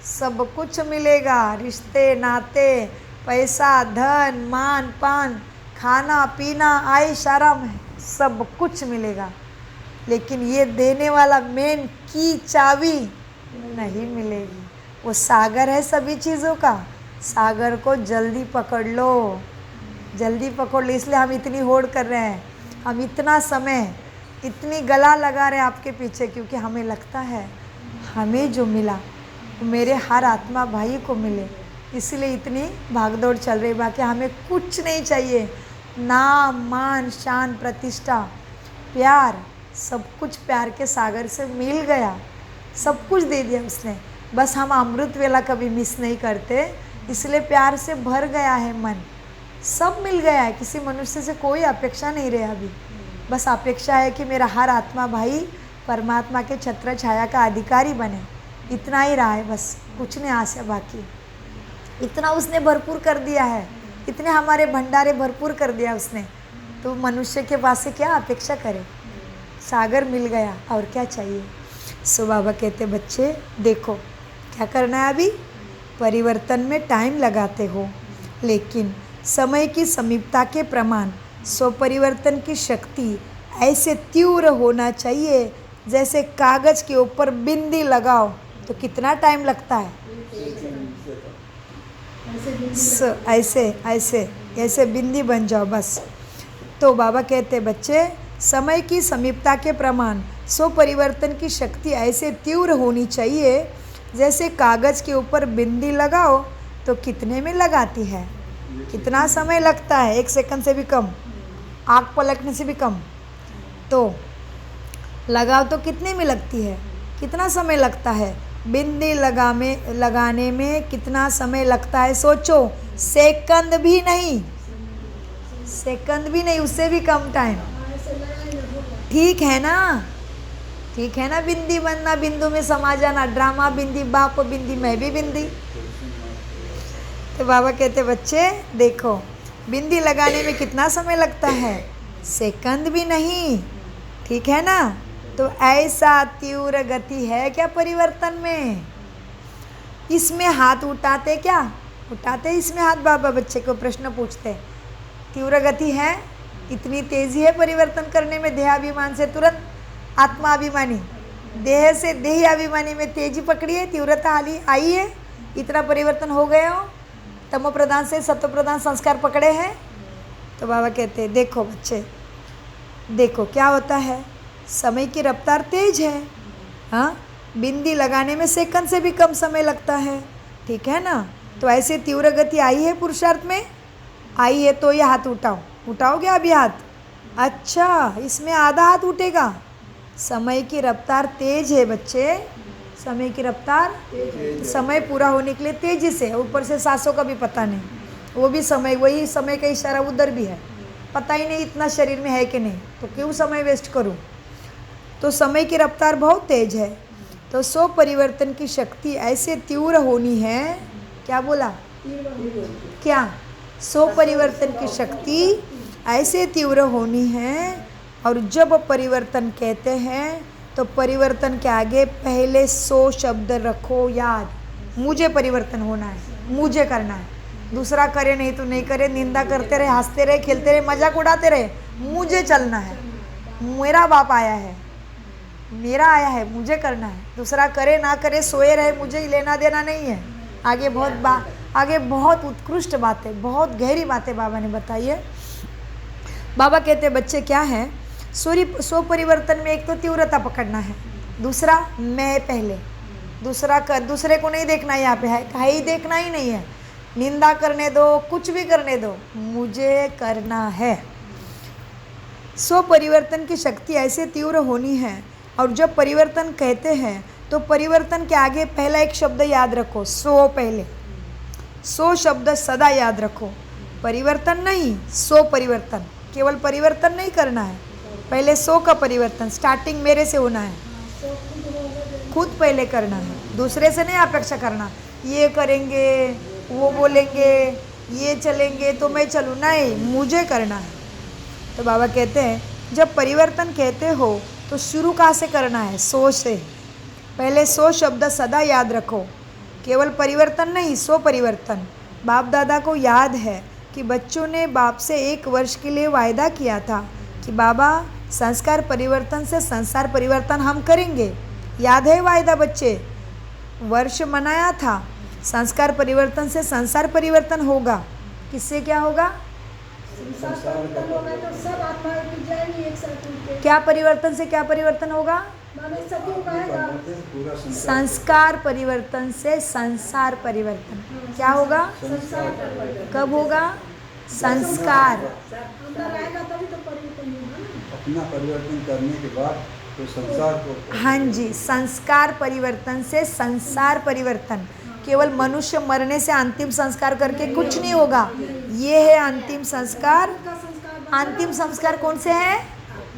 सब कुछ मिलेगा। रिश्ते नाते, पैसा, धन, मान पान, खाना पीना, आयश आराम, सब कुछ मिलेगा। लेकिन ये देने वाला मेन की चाबी नहीं मिलेगी। वो सागर है सभी चीज़ों का। सागर को जल्दी पकड़ लो, जल्दी पकड़ लो। इसलिए हम इतनी होड़ कर रहे हैं, हम इतना समय, इतनी गला लगा रहे हैं आपके पीछे, क्योंकि हमें लगता है हमें जो मिला वो मेरे हर आत्मा भाई को मिले। इसलिए इतनी भागदौड़ चल रही। बाकी हमें कुछ नहीं चाहिए। नाम, मान, शान, प्रतिष्ठा, प्यार, सब कुछ प्यार के सागर से मिल गया। सब कुछ दे दिया उसने। बस हम अमृत वेला कभी मिस नहीं करते, इसलिए प्यार से भर गया है मन। सब मिल गया है, किसी मनुष्य से कोई अपेक्षा नहीं रही अभी। बस अपेक्षा है कि मेरा हर आत्मा भाई परमात्मा के छत्र छाया का अधिकारी बने। इतना ही रहा है बस, कुछ नहीं आशा बाकी। इतना उसने भरपूर कर दिया है, इतने हमारे भंडारे भरपूर कर दिया उसने। तो मनुष्य के पास से क्या अपेक्षा करे? सागर मिल गया, और क्या चाहिए? सो बाबा कहते बच्चे देखो क्या करना है अभी। परिवर्तन में टाइम लगाते हो, लेकिन समय की समीपता के प्रमाण स्वपरिवर्तन की शक्ति ऐसे तीव्र होना चाहिए जैसे कागज के ऊपर बिंदी लगाओ तो कितना टाइम लगता है? ऐसे ऐसे ऐसे बिंदी बन जाओ बस। तो बाबा कहते बच्चे समय की समीपता के प्रमाण स्वपरिवर्तन की शक्ति ऐसे तीव्र होनी चाहिए जैसे कागज के ऊपर बिंदी लगाओ तो कितने में लगाती है? कितना समय लगता है? 1 सेकंड से भी कम, आँख पलटने से भी कम। तो लगाओ तो कितने में लगती है? कितना समय लगता है? बिंदी लगाने में कितना समय लगता है? सोचो, सेकंड भी नहीं, सेकंड भी नहीं, उससे भी कम टाइम। ठीक है ना? ठीक है ना? बिंदी बनना, बिंदु में समा जाना, ड्रामा बिंदी, बाप बिंदी, मैं भी बिंदी। तो बाबा कहते बच्चे देखो, बिंदी लगाने में कितना समय लगता है? सेकंड भी नहीं। ठीक है ना? तो ऐसा तीव्र गति है क्या परिवर्तन में? इसमें हाथ उठाते क्या? उठाते इसमें हाथ? बाबा बच्चे को प्रश्न पूछते। तीव्र गति है, इतनी तेजी है परिवर्तन करने में। देहाभिमान से तुरंत आत्माभिमानी, देह से देही अभिमानी में तेजी पकड़ी है, तीव्रता आई है, इतना परिवर्तन हो गया हो। तमो प्रधान से सत्व प्रधान संस्कार पकड़े हैं। तो बाबा कहते हैं देखो बच्चे, देखो क्या होता है, समय की रफ्तार तेज है। हाँ, बिंदी लगाने में सेकंड से भी कम समय लगता है। ठीक है ना? तो ऐसे तीव्र गति आई है पुरुषार्थ में, आई है। तो ये हाथ उठाओ, उठाओगे अभी हाथ? अच्छा, इसमें आधा हाथ उठेगा। समय की रफ्तार तेज है बच्चे, समय की रफ्तार, समय पूरा होने के लिए तेजी से, ऊपर से सांसों का भी पता नहीं, वो भी समय, वही समय का इशारा उधर भी है, पता ही नहीं इतना शरीर में है कि नहीं, तो क्यों समय वेस्ट करूं? तो समय की रफ्तार बहुत तेज है। तो स्व परिवर्तन की शक्ति ऐसे तीव्र होनी है। क्या बोला? क्या? स्व परिवर्तन की शक्ति ऐसे तीव्र होनी है। और जब परिवर्तन कहते हैं तो परिवर्तन के आगे पहले 100 शब्द रखो याद। मुझे परिवर्तन होना है, मुझे करना है। दूसरा करे नहीं तो नहीं करे, निंदा करते रहे, हंसते रहे, खेलते रहे, मजाक उड़ाते रहे, मुझे चलना है। मेरा बाप आया है, मेरा आया है, मुझे करना है, दूसरा करे ना करे, सोए रहे, मुझे लेना देना नहीं है। आगे बहुत उत्कृष्ट बातें, बहुत गहरी बातें बाबा ने बताई है। बाबा कहते हैं बच्चे क्या है, स्व परिवर्तन में एक तो तीव्रता पकड़ना है, दूसरा मैं पहले, दूसरे को नहीं देखना, यहाँ पे है ही देखना ही नहीं है, निंदा करने दो, कुछ भी करने दो, मुझे करना है। स्व परिवर्तन की शक्ति ऐसे तीव्र होनी है। और जब परिवर्तन कहते हैं तो परिवर्तन के आगे पहला एक शब्द याद रखो, स्व। पहले स्व शब्द सदा याद रखो, परिवर्तन नहीं, स्व परिवर्तन। केवल परिवर्तन नहीं करना है, पहले स्व का परिवर्तन, स्टार्टिंग मेरे से होना है, खुद पहले करना है, दूसरे से नहीं अपेक्षा करना, ये करेंगे, वो बोलेंगे, ये चलेंगे तो मैं चलूँ, नहीं, मुझे करना है। तो बाबा कहते हैं जब परिवर्तन कहते हो तो शुरू कहाँ से करना है, सो से। पहले सो शब्द सदा याद रखो, केवल परिवर्तन नहीं, सो परिवर्तन। बाप दादा को याद है कि बच्चों ने बाप से 1 वर्ष के लिए वायदा किया था कि बाबा संस्कार परिवर्तन से संसार परिवर्तन हम करेंगे। याद है वायदा बच्चे, वर्ष मनाया था, संस्कार परिवर्तन से संसार परिवर्तन होगा। किससे क्या होगा, संसार परिवर्तन होगा तो सब आत्माएं मिल जाएंगी एक साथ मिलके। क्या परिवर्तन से क्या परिवर्तन होगा, माने सतयुग आएगा। संस्कार परिवर्तन से संसार परिवर्तन क्या होगा, संसार परिवर्तन कब होगा, संस्कार। अंदर आएगा तभी तो परिवर्तन होगा ना। अपना परिवर्तन करने के बाद तो संसार को, हाँ जी, संस्कार परिवर्तन से संसार परिवर्तन। केवल मनुष्य मरने से अंतिम संस्कार करके कुछ नहीं होगा, ये है अंतिम संस्कार। अंतिम संस्कार कौन से है,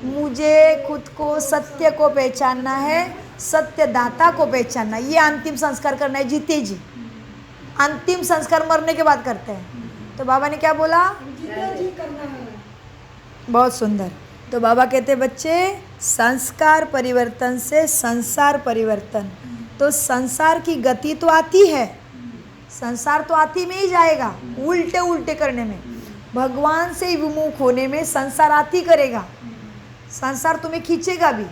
मुझे खुद को, सत्य को पहचानना है, सत्य दाता को पहचानना, ये अंतिम संस्कार करना है। जीते जी अंतिम संस्कार मरने के बाद करते हैं। तो बाबा ने क्या बोला, जीते जी करना है। बहुत सुंदर। तो बाबा कहते बच्चे संस्कार परिवर्तन से संसार परिवर्तन। तो संसार की गति तो आती है, संसार तो आती में ही जाएगा, उल्टे उल्टे करने में, भगवान से विमुख होने में संसार आती करेगा। संसार तुम्हें खींचेगा भी,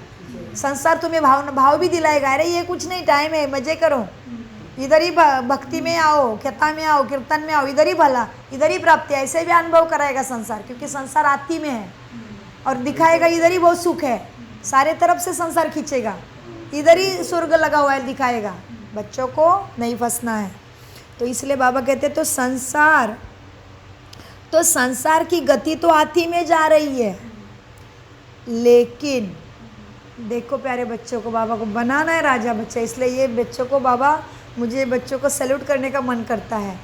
संसार तुम्हें भाव भी दिलाएगा, अरे ये कुछ नहीं, टाइम है, मजे करो, इधर ही भक्ति में आओ, कथा में आओ, कीर्तन में आओ, इधर ही भला, इधर ही प्राप्ति, ऐसे भी अनुभव कराएगा संसार, क्योंकि संसार आती में है और दिखाएगा इधर ही बहुत सुख है, सारे तरफ से संसार खींचेगा, इधर ही स्वर्ग लगा हुआ है दिखाएगा। बच्चों को नहीं फंसना है। तो इसलिए बाबा कहते तो संसार की गति तो आती में जा रही है, लेकिन देखो प्यारे बच्चों को, बाबा को बनाना है राजा बच्चा, इसलिए ये बच्चों को बाबा, मुझे बच्चों को सैल्यूट करने का मन करता है।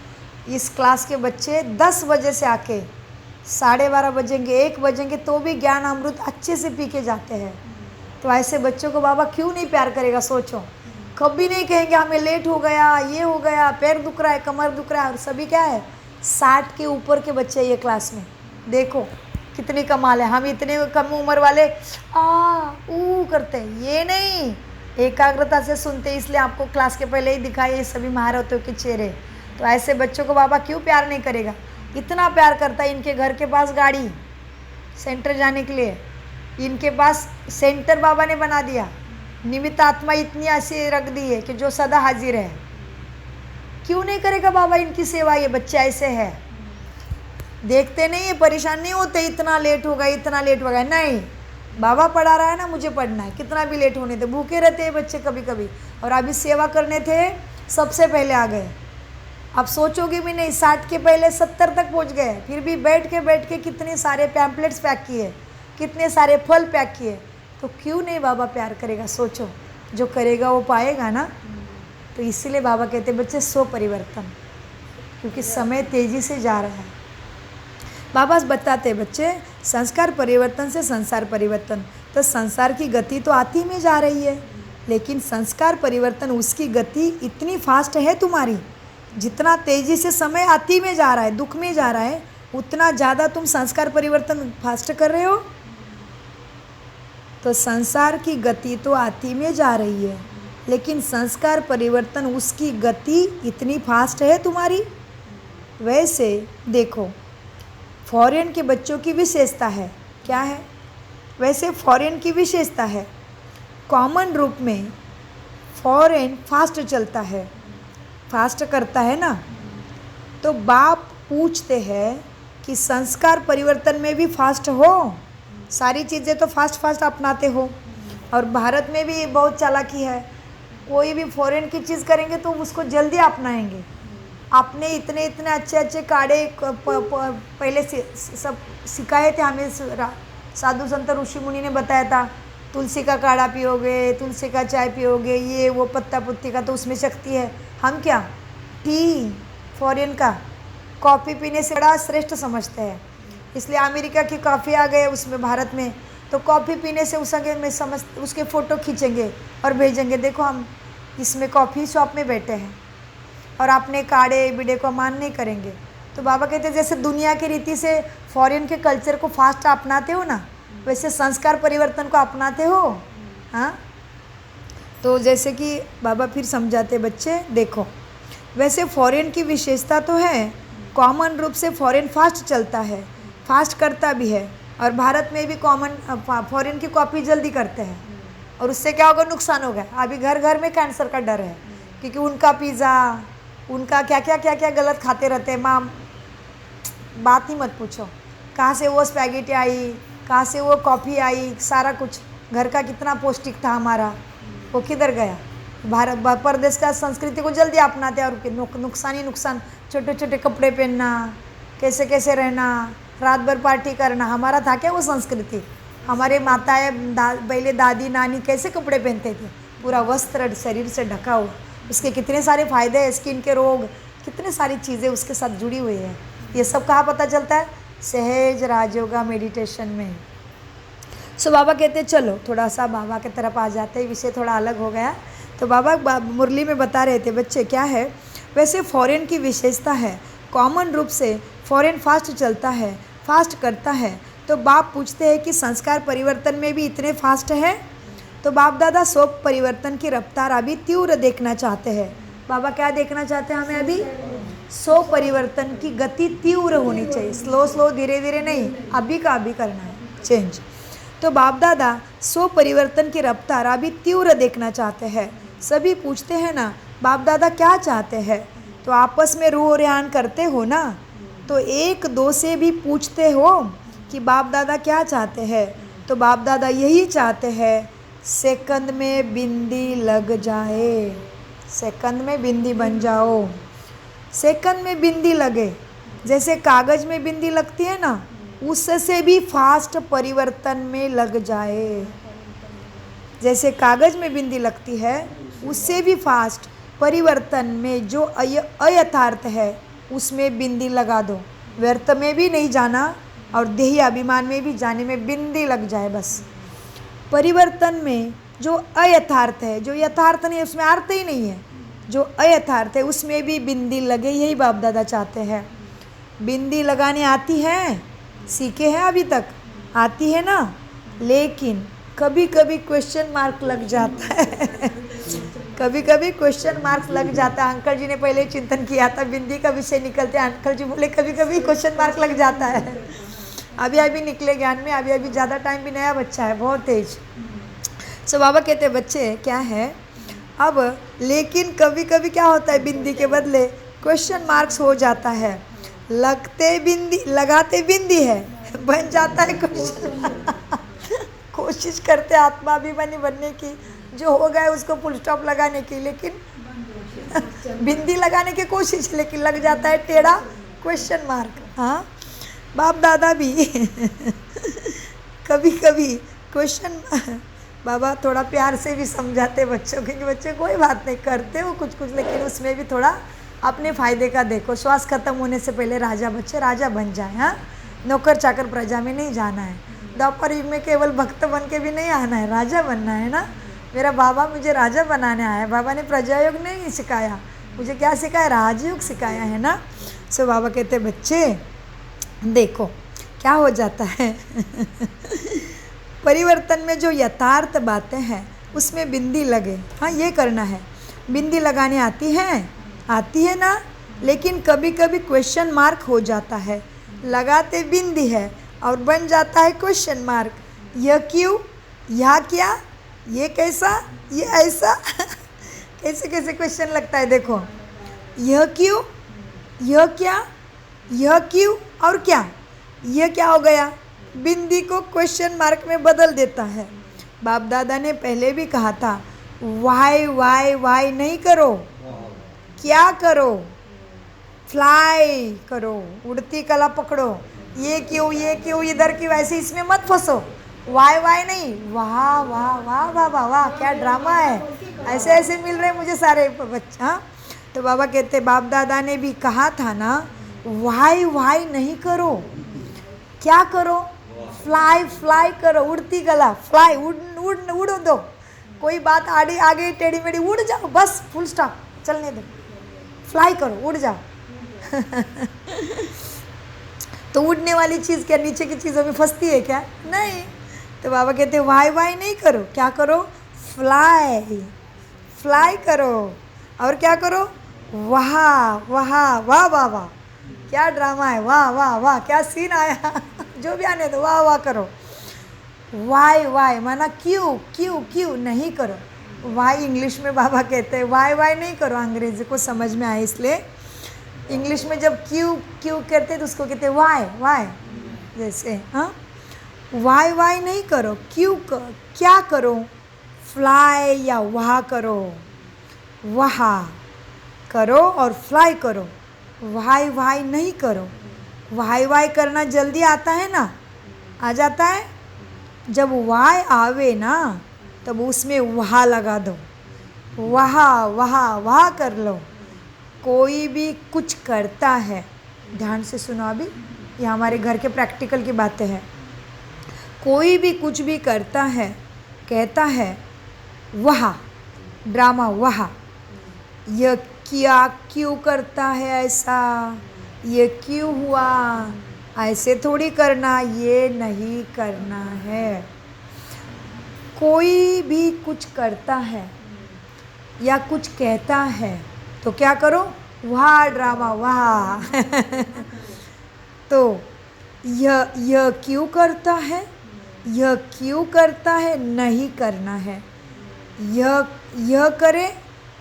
इस क्लास के बच्चे 10 बजे से आके 12:30 बजेंगे, 1 बजेंगे तो भी ज्ञान अमृत अच्छे से पी के जाते हैं। तो ऐसे बच्चों को बाबा क्यों नहीं प्यार करेगा, सोचो। कभी नहीं कहेंगे हमें लेट हो गया, ये हो गया, पैर दुख रहा है, कमर दुख रहा है। और सभी क्या है, 60 के ऊपर के बच्चे ये क्लास में, देखो कितनी कमाल है। हम इतने कम उम्र वाले ऊ करते हैं, ये नहीं, एकाग्रता से सुनते, इसलिए आपको क्लास के पहले ही दिखाई ये सभी महारथों के चेहरे। तो ऐसे बच्चों को बाबा क्यों प्यार नहीं करेगा, इतना प्यार करता है। इनके घर के पास गाड़ी, सेंटर जाने के लिए इनके पास सेंटर बाबा ने बना दिया, निमित्त आत्मा इतनी ऐसी रख दी है कि जो सदा हाजिर है। क्यों नहीं करेगा बाबा इनकी सेवा, ये बच्चे ऐसे है, देखते नहीं है, परेशान नहीं होते, इतना लेट होगा, इतना लेट होगा, नहीं, बाबा पढ़ा रहा है ना, मुझे पढ़ना है, कितना भी लेट होने थे। भूखे रहते हैं बच्चे कभी कभी, और अभी सेवा करने थे सबसे पहले आ गए। अब सोचोगे भी नहीं, 60 के पहले 70 तक पहुंच गए, फिर भी बैठ के कितने सारे पैम्पलेट्स पैक किए, कितने सारे फल पैक किए। तो क्यों नहीं बाबा प्यार करेगा, सोचो, जो करेगा वो पाएगा ना। तो इसीलिए बाबा कहते बच्चे स्व परिवर्तन, क्योंकि समय तेज़ी से जा रहा है। बाबा बताते बच्चे संस्कार परिवर्तन से संसार परिवर्तन। तो संसार की गति तो आती में जा रही है, लेकिन संस्कार परिवर्तन उसकी गति इतनी फास्ट है तुम्हारी, जितना तेज़ी से समय आती में जा रहा है, दुख में जा रहा है, उतना ज़्यादा तुम संस्कार परिवर्तन फास्ट कर रहे हो। तो संसार की गति तो आती में जा रही है, लेकिन संस्कार परिवर्तन उसकी गति इतनी फास्ट है तुम्हारी। वैसे देखो, फॉरेन के बच्चों की विशेषता है, क्या है, वैसे फॉरेन की विशेषता है, कॉमन रूप में फॉरेन फास्ट चलता है, फास्ट करता है ना, तो बाप पूछते हैं कि संस्कार परिवर्तन में भी फास्ट हो, सारी चीज़ें तो फास्ट फास्ट अपनाते हो। और भारत में भी बहुत चालाकी है, कोई भी फॉरेन की चीज़ करेंगे तो उसको जल्दी अपनाएंगे। आपने इतने इतने अच्छे अच्छे काढ़े पहले से सब सिखाए थे हमें, साधु संत ऋषि मुनि ने बताया था, तुलसी का काढ़ा पियोगे, तुलसी का चाय पियोगे, ये वो पत्ता पुत्ती का, तो उसमें शक्ति है। हम क्या टी फॉरेन का कॉफ़ी पीने से बड़ा श्रेष्ठ समझते हैं, इसलिए अमेरिका की कॉफ़ी आ गए उसमें भारत में, तो कॉफ़ी पीने से उसके में समझ उसके फ़ोटो खींचेंगे और भेजेंगे, देखो हम इसमें कॉफ़ी शॉप में बैठे हैं और अपने काढ़े बीड़े को मान नहीं करेंगे। तो बाबा कहते हैं जैसे दुनिया की रीति से फॉरेन के कल्चर को फास्ट अपनाते हो ना, वैसे संस्कार परिवर्तन को अपनाते हो। हाँ, तो जैसे कि बाबा फिर समझाते, बच्चे देखो वैसे फॉरेन की विशेषता तो है, कॉमन रूप से फॉरेन फास्ट चलता है, फास्ट करता भी है, और भारत में भी फॉरेन की कॉपी जल्दी करते हैं, और उससे क्या होगा, नुकसान होगा। अभी घर घर में कैंसर का डर है, क्योंकि उनका पिज़्ज़ा, उनका क्या क्या गलत खाते रहते हैं। माँ बात ही मत पूछो, कहाँ से वो स्पैगेटी आई, कहाँ से वो कॉफ़ी आई, सारा कुछ घर का कितना पौष्टिक था हमारा, वो किधर गया। भारत परदेश का संस्कृति को जल्दी अपनाते हैं, और नुकसान ही नुकसान। छोटे छोटे कपड़े पहनना, कैसे कैसे रहना, रात भर पार्टी करना, हमारा था क्या वो संस्कृति। हमारे माताएँ पहले दादी नानी कैसे कपड़े पहनते थे, पूरा वस्त्र शरीर से ढका हुआ, उसके कितने सारे फ़ायदे हैं, स्किन के रोग, कितने सारी चीज़ें उसके साथ जुड़ी हुई है। ये सब कहाँ पता चलता है, सहज राजयोगा मेडिटेशन में। सो बाबा कहते चलो थोड़ा सा बाबा की तरफ आ जाते, विषय थोड़ा अलग हो गया। तो बाबा मुरली में बता रहे थे, बच्चे क्या है, वैसे फॉरेन की विशेषता है, कॉमन रूप से फॉरेन फास्ट चलता है, फास्ट करता है। तो बाप पूछते हैं कि संस्कार परिवर्तन में भी इतने फास्ट है, तो बाप दादा सोप परिवर्तन की रफ्तार अभी तीव्र देखना चाहते हैं। बाबा क्या देखना चाहते हैं हमें, अभी सो परिवर्तन की गति तीव्र होनी चाहिए, स्लो स्लो धीरे धीरे नहीं, अभी का अभी करना है चेंज। तो बाप दादा सो परिवर्तन की रफ्तार अभी तीव्र देखना चाहते हैं। सभी पूछते हैं ना बाप दादा क्या चाहते हैं, तो आपस में रूह रेहान करते हो ना, तो एक दो से भी पूछते हो कि बाप दादा क्या चाहते हैं, तो बाप दादा यही चाहते हैं सेकंड में बिंदी लग जाए, सेकंड में बिंदी बन जाओ, सेकंड में बिंदी लगे। जैसे कागज़ में बिंदी लगती है ना, उससे भी फास्ट परिवर्तन में लग जाए। जैसे कागज़ में बिंदी लगती है, उससे भी फास्ट परिवर्तन में जो अयथार्थ है उसमें बिंदी लगा दो। व्यर्थ में भी नहीं जाना और देही अभिमान में भी जाने में बिंदी लग जाए बस। परिवर्तन में जो अयथार्थ है, जो यथार्थ नहीं है, उसमें अर्थ ही नहीं है, जो अयथार्थ है उसमें भी बिंदी लगे, यही बाप दादा चाहते हैं। बिंदी लगाने आती है, सीखे हैं अभी तक, आती है ना, लेकिन कभी कभी क्वेश्चन मार्क लग जाता है कभी कभी क्वेश्चन मार्क लग जाता है। अंकल जी ने पहले चिंतन किया था, बिंदी का विषय निकलते हैं, अंकल जी बोले कभी कभी क्वेश्चन मार्क लग जाता है। अभी अभी निकले ज्ञान में, अभी अभी ज़्यादा टाइम भी, नया बच्चा है, बहुत तेज। सो बाबा कहते हैं बच्चे क्या है अब, लेकिन कभी कभी क्या होता है, बिंदी के बदले क्वेश्चन मार्क्स हो जाता है। लगते बिंदी, लगाते बिंदी है, बन जाता है क्वेश्चन कोशिश करते आत्माभिमानी बनने की, जो हो गया उसको फुल स्टॉप लगाने की, लेकिन बिंदी लगाने की कोशिश, लेकिन लग जाता है टेढ़ा क्वेश्चन मार्क। हाँ, बाप दादा भी कभी कभी क्वेश्चन, बाबा थोड़ा प्यार से भी समझाते बच्चों, क्योंकि बच्चे कोई बात नहीं करते हो कुछ कुछ, लेकिन उसमें भी थोड़ा अपने फ़ायदे का देखो। श्वास खत्म होने से पहले राजा बच्चे राजा बन जाए। हाँ, नौकर चाकर प्रजा में नहीं जाना है, द्वापर युग में केवल भक्त बन के भी नहीं आना है, राजा बनना है ना। मेरा बाबा मुझे राजा बनाने आया है, बाबा ने प्रजा योग नहीं सिखाया, मुझे क्या सिखाया, राजयोग सिखाया है ना। सो बाबा कहते बच्चे देखो क्या हो जाता है परिवर्तन में जो यथार्थ बातें हैं उसमें बिंदी लगे। हाँ, ये करना है, बिंदी लगाने आती है ना, लेकिन कभी कभी क्वेश्चन मार्क हो जाता है। लगाते बिंदी है और बन जाता है क्वेश्चन मार्क। यह क्यों, यह क्या, ये कैसा, ये ऐसा कैसे कैसे क्वेश्चन लगता है देखो। यह क्यों, यह क्या, यह क्यों और क्या, यह क्या हो गया, बिंदी को क्वेश्चन मार्क में बदल देता है। बाप दादा ने पहले भी कहा था वाई वाई वाई नहीं करो, क्या करो, फ्लाई करो, उड़ती कला पकड़ो। ये क्यों इधर क्यों, ऐसे इसमें मत फंसो। वाई वाई नहीं, वाह वाह वाह वाह वाह वाह, क्या ड्रामा है, ऐसे ऐसे मिल रहे मुझे सारे बच्चे। हाँ, तो बाबा कहते बाप दादा ने भी कहा था ना, वाई वाई नहीं करो, क्या करो, फ्लाई फ्लाई करो, उड़ती कला, फ्लाई उड़ दो, कोई बात आगे टेढ़ी मेढ़ी उड़ जाओ, बस फुल स्टॉप, चलने दो, फ्लाई करो, उड़ जाओ। तो उड़ने वाली चीज़ क्या नीचे की चीज़ों में फंसती है क्या, नहीं। तो बाबा कहते वाई वाई नहीं करो, क्या करो, फ्लाई फ्लाई करो, और क्या करो, वाह वाह वाह वाह वाह, क्या ड्रामा है, वाह वाह वाह, क्या सीन आया जो भी आने दो, वाह वाह करो। वाई वाई माना क्यों क्यों क्यों नहीं करो, वाई इंग्लिश में बाबा कहते हैं वाई वाई नहीं करो, अंग्रेजी को समझ में आए इसलिए। इंग्लिश में जब क्यों क्यों करते तो उसको कहते वाई वाई, जैसे हाँ, वाई वाई नहीं करो, क्यों क्या करो, फ्लाई या वहाँ करो, वहाँ करो और फ्लाई करो, वाई वाई नहीं करो। वाई वाई करना जल्दी आता है ना, आ जाता है, जब वाई आवे ना तब उसमें वहाँ लगा दो, वहाँ वहाँ वहाँ कर लो। कोई भी कुछ करता है, ध्यान से सुनो अभी, ये हमारे घर के प्रैक्टिकल की बातें हैं। कोई भी कुछ भी करता है, कहता है वहाँ, ड्रामा वहाँ, यह क्या क्यों करता है ऐसा, ये क्यों हुआ, ऐसे थोड़ी करना, ये नहीं करना है। कोई भी कुछ करता है या कुछ कहता है तो क्या करो, वाह ड्रामा वाह तो यह क्यों करता है, यह क्यों करता है, नहीं करना है। यह करे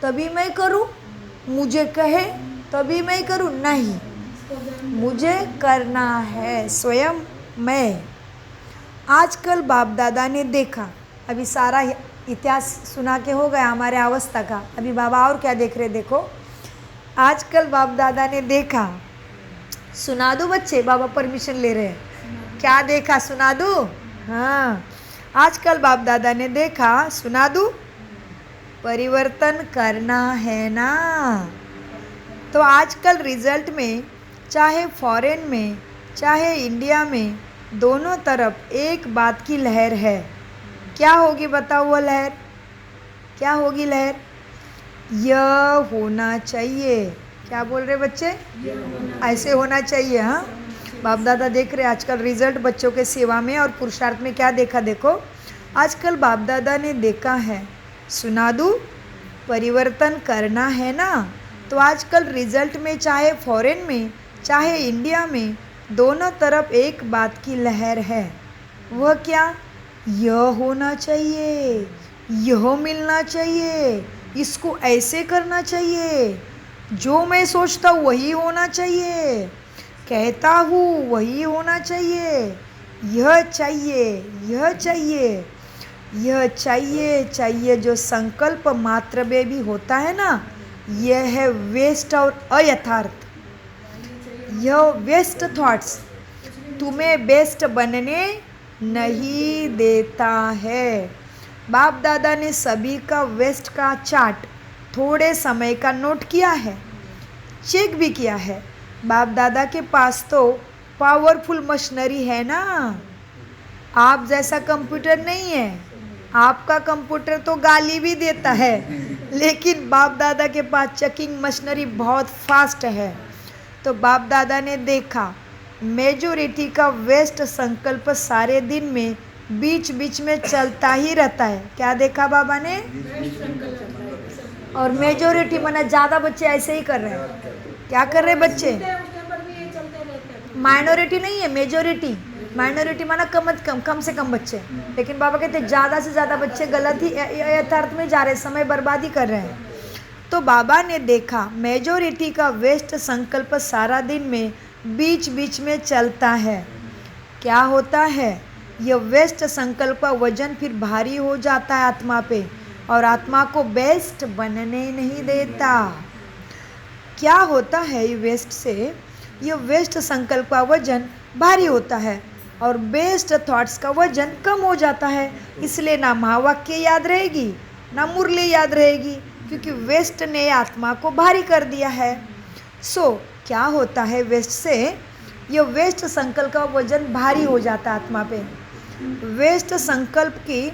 तभी मैं करूं, मुझे कहे तभी मैं करूं, नहीं, मुझे करना है स्वयं मैं। आजकल बाप दादा ने देखा, अभी सारा इतिहास सुना के हो गया हमारे अवस्था का, अभी बाबा और क्या देख रहे देखो। आजकल बाप दादा ने देखा, सुना दो बच्चे, बाबा परमिशन ले रहे हैं, क्या देखा सुना दो। हाँ, आजकल बाप दादा ने देखा, सुना दूँ, परिवर्तन करना है ना। तो आजकल रिजल्ट में, चाहे फॉरेन में चाहे इंडिया में, दोनों तरफ एक बात की लहर है। क्या होगी बताओ वो लहर, क्या होगी लहर, यह होना चाहिए। क्या बोल रहे बच्चे, ऐसे होना चाहिए। हाँ, बाप दादा देख रहे आजकल रिजल्ट बच्चों के सेवा में और पुरुषार्थ में क्या देखा देखो। आजकल बाप दादा ने देखा है, सुना दूँ, परिवर्तन करना है ना। तो आजकल रिजल्ट में, चाहे फॉरेन में चाहे इंडिया में, दोनों तरफ एक बात की लहर है। वह क्या, यह होना चाहिए, यह मिलना चाहिए, इसको ऐसे करना चाहिए, जो मैं सोचता हूँ वही होना चाहिए, कहता हूँ वही होना चाहिए, यह चाहिए, यह चाहिए, यह चाहिए चाहिए, जो संकल्प मात्र में भी होता है ना, यह है वेस्ट और अयथार्थ। यह वेस्ट थॉट्स तुम्हें बेस्ट बनने नहीं देता है। बाप दादा ने सभी का वेस्ट का चार्ट थोड़े समय का नोट किया है, चेक भी किया है। बाप दादा के पास तो पावरफुल मशीनरी है ना, आप जैसा कंप्यूटर नहीं है। आपका कंप्यूटर तो गाली भी देता है, लेकिन बाप दादा के पास चेकिंग मशीनरी बहुत फास्ट है। तो बाप दादा ने देखा, मेजोरिटी का वेस्ट संकल्प सारे दिन में बीच बीच में चलता ही रहता है। क्या देखा बाबा ने, और मेजोरिटी माना ज़्यादा बच्चे ऐसे ही कर रहे हैं। क्या कर रहे बच्चे, माइनॉरिटी नहीं है, मेजोरिटी। माइनॉरिटी माना कम से कम बच्चे, लेकिन बाबा कहते हैं ज़्यादा से ज़्यादा बच्चे गलत ही यथार्थ में जा रहे, समय बर्बादी कर रहे हैं। तो बाबा ने देखा मेजोरिटी का वेस्ट संकल्प सारा दिन में बीच बीच में चलता है। क्या होता है, यह वेस्ट संकल्प का वजन फिर भारी हो जाता है आत्मा पे और आत्मा को बेस्ट बनने नहीं देता। क्या होता है ये वेस्ट से, ये वेस्ट संकल्प का वजन भारी होता है और बेस्ट थॉट्स का वजन कम हो जाता है। इसलिए ना महावाक्य याद रहेगी ना मुरली याद रहेगी, क्योंकि वेस्ट ने आत्मा को भारी कर दिया है। सो क्या होता है वेस्ट से, ये वेस्ट संकल्प का वजन भारी हो जाता है आत्मा पे। वेस्ट संकल्प की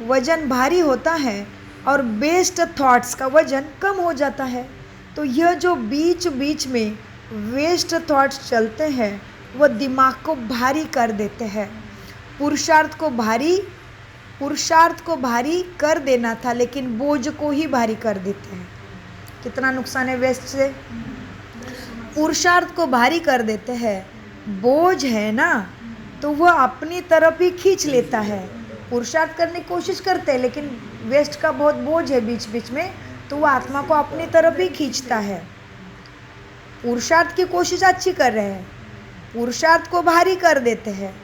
वजन भारी होता है और बेस्ट थॉट्स का वजन कम हो जाता है। तो यह जो बीच बीच में वेस्ट थॉट्स चलते हैं वह दिमाग को भारी कर देते हैं। पुरुषार्थ को भारी कर देना था, लेकिन बोझ को ही भारी कर देते हैं। कितना नुकसान है वेस्ट से। पुरुषार्थ को भारी कर देते हैं, बोझ है ना तो वह अपनी तरफ ही खींच लेता है। पुरुषार्थ करने की कोशिश करते हैं, लेकिन वेस्ट का बहुत बोझ है बीच बीच में, तो वह आत्मा को अपनी तरफ ही खींचता है। पुरुषार्थ की कोशिश अच्छी कर रहे हैं, पुरुषार्थ को भारी कर देते हैं,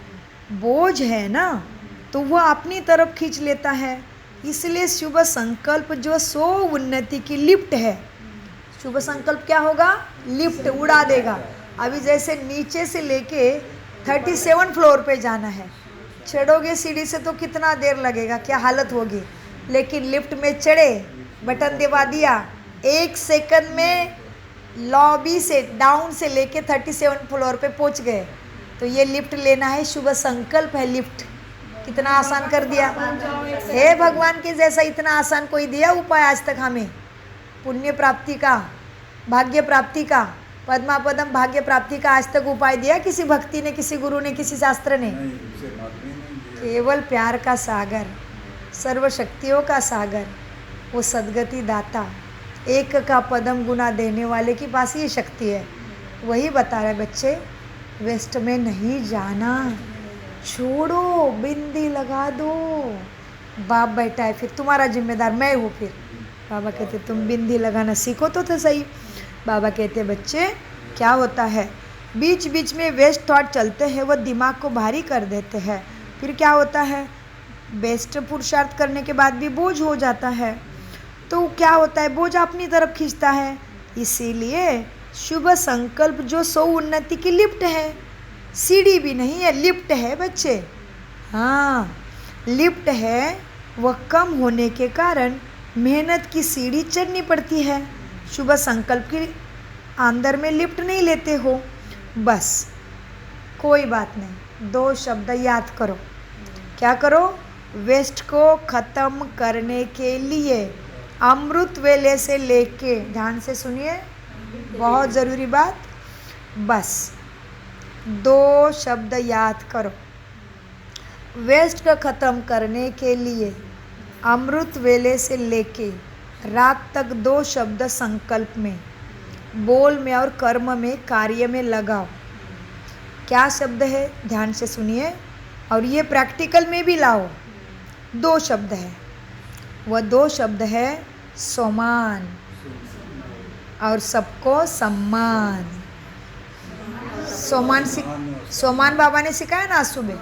बोझ है ना तो वह अपनी तरफ खींच लेता है। इसलिए शुभ संकल्प जो 100 उन्नति की लिफ्ट है, शुभ संकल्प क्या होगा, लिफ्ट उड़ा देगा। अभी जैसे नीचे से लेके 37 फ्लोर पे जाना है, चढ़ोगे सीढ़ी से तो कितना देर लगेगा, क्या हालत होगी। लेकिन लिफ्ट में चढ़े, बटन दबा दिया, 1 सेकंड में लॉबी से डाउन से लेके 37 फ्लोर पे पहुंच गए। तो ये लिफ्ट लेना है, शुभ संकल्प है लिफ्ट। कितना आसान कर दिया। हे भगवान के जैसा इतना आसान कोई दिया उपाय आज तक हमें, पुण्य प्राप्ति का, भाग्य प्राप्ति का, पद्मापदम भाग्य प्राप्ति का आज तक उपाय दिया किसी भक्ति ने, किसी गुरु ने, किसी शास्त्र ने? केवल प्यार का सागर, सर्वशक्तियों का सागर, वो सद्गति दाता, एक का पदम गुना देने वाले के पास ये शक्ति है। वही बता रहे बच्चे, वेस्ट में नहीं जाना, छोड़ो, बिंदी लगा दो। बाप बैठा है, फिर तुम्हारा जिम्मेदार मैं हूँ। फिर बाबा कहते तुम बिंदी लगाना सीखो तो सही। बाबा कहते बच्चे क्या होता है, बीच बीच में वेस्ट थॉट चलते हैं, वह दिमाग को भारी कर देते हैं। फिर क्या होता है, बेस्ट पुरुषार्थ करने के बाद भी बोझ हो जाता है। तो क्या होता है, बोझ अपनी तरफ खींचता है। इसीलिए शुभ संकल्प जो 100 उन्नति की लिफ्ट है, सीढ़ी भी नहीं है, लिफ्ट है बच्चे। हाँ, लिफ्ट है, वह कम होने के कारण मेहनत की सीढ़ी चढ़नी पड़ती है। शुभ संकल्प के अंदर में लिफ्ट नहीं लेते हो, बस कोई बात नहीं, 2 शब्द याद करो। क्या करो, वेस्ट को ख़त्म करने के लिए अमृत वेले से लेके, ध्यान से सुनिए, बहुत ज़रूरी बात, बस 2 शब्द याद करो। वेस्ट को ख़त्म करने के लिए अमृत वेले से लेके रात तक 2 शब्द संकल्प में, बोल में और कर्म में, कार्य में लगाओ। क्या शब्द है, ध्यान से सुनिए और ये प्रैक्टिकल में भी लाओ। 2 शब्द है, वह 2 शब्द है सोमान और सबको सम्मान। सोमान बाबा ने सिखाया ना आज सुबह,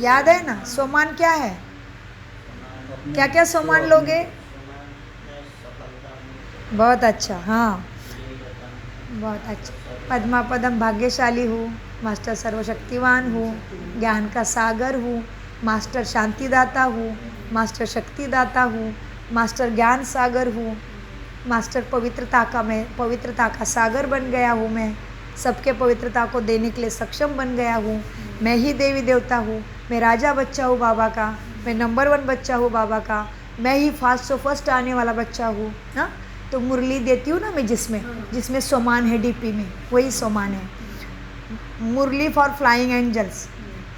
याद है ना? सोमान क्या है, क्या क्या सोमान लोगे? बहुत अच्छा, हाँ बहुत अच्छा। पद्मापदम भाग्यशाली हूँ, मास्टर सर्वशक्तिवान हूँ, ज्ञान का सागर हूँ, मास्टर शांतिदाता हूँ, मास्टर शक्तिदाता हूँ, मास्टर ज्ञान सागर हूँ, मास्टर पवित्रता का सागर बन गया हूँ। मैं सबके पवित्रता को देने के लिए सक्षम बन गया हूँ। मैं ही देवी देवता हूँ, मैं राजा बच्चा हूँ बाबा का, मैं नंबर 1 बच्चा हूँ बाबा का, मैं ही फर्स्ट आने वाला बच्चा हूँ ना। तो मुरली देती हूँ ना मैं, जिसमें सोमान है, डीपी में वही सोमान है। मुरली फॉर फ्लाइंग एंजल्स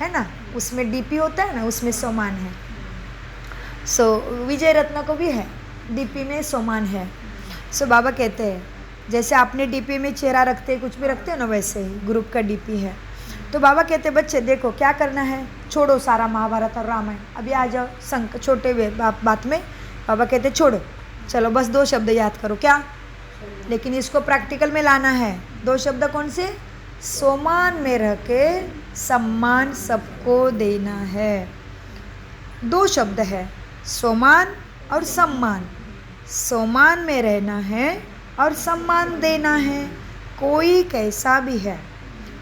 है ना, उसमें डीपी होता है ना, उसमें सोमान है। सो विजय रत्न को भी है, डीपी में सोमान है। सो बाबा कहते हैं जैसे आपने डीपी में चेहरा रखते कुछ भी रखते हो ना, वैसे ही ग्रुप का डीपी है। तो बाबा कहते बच्चे देखो क्या करना है, छोड़ो सारा महाभारत और रामायण, अभी आ जाओ छोटे बात में। बाबा कहते छोड़ो, चलो बस 2 शब्द याद करो, क्या, लेकिन इसको प्रैक्टिकल में लाना है। 2 शब्द कौन से? सोमान में रह के सम्मान सबको देना है। 2 शब्द है, सोमान और सम्मान। सोमान में रहना है और सम्मान देना है। कोई कैसा भी है,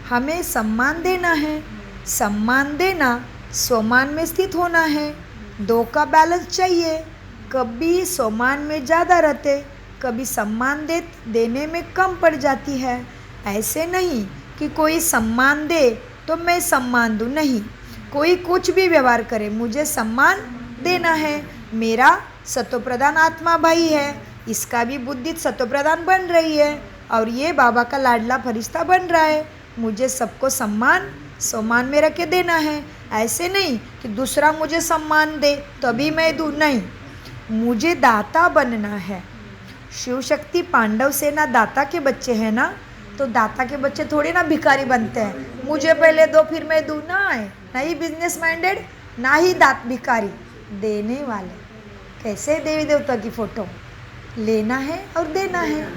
हमें सम्मान देना है। सम्मान देना, सोमान में स्थित होना है। 2 का बैलेंस चाहिए। कभी सोमान में ज़्यादा रहते, कभी सम्मान देने में कम पड़ जाती है। ऐसे नहीं कि कोई सम्मान दे तो मैं सम्मान दूँ, नहीं। कोई कुछ भी व्यवहार करे, मुझे सम्मान देना है। मेरा सतोप्रधान आत्मा भाई है, इसका भी बुद्धि सतोप्रधान बन रही है और ये बाबा का लाडला फरिश्ता बन रहा है। मुझे सबको सम्मान सोमान में रख के देना है। ऐसे नहीं कि दूसरा मुझे सम्मान दे तभी मैं दूँ, नहीं। मुझे दाता बनना है। शिव शक्ति पांडव सेना दाता के बच्चे हैं ना, तो दाता के बच्चे थोड़े ना भिखारी बनते हैं, मुझे पहले दो फिर मैं दूँ, ना है। ना ही बिजनेस माइंडेड, ना ही दात भिखारी, देने वाले। कैसे देवी देवता की फ़ोटो लेना है और देना है,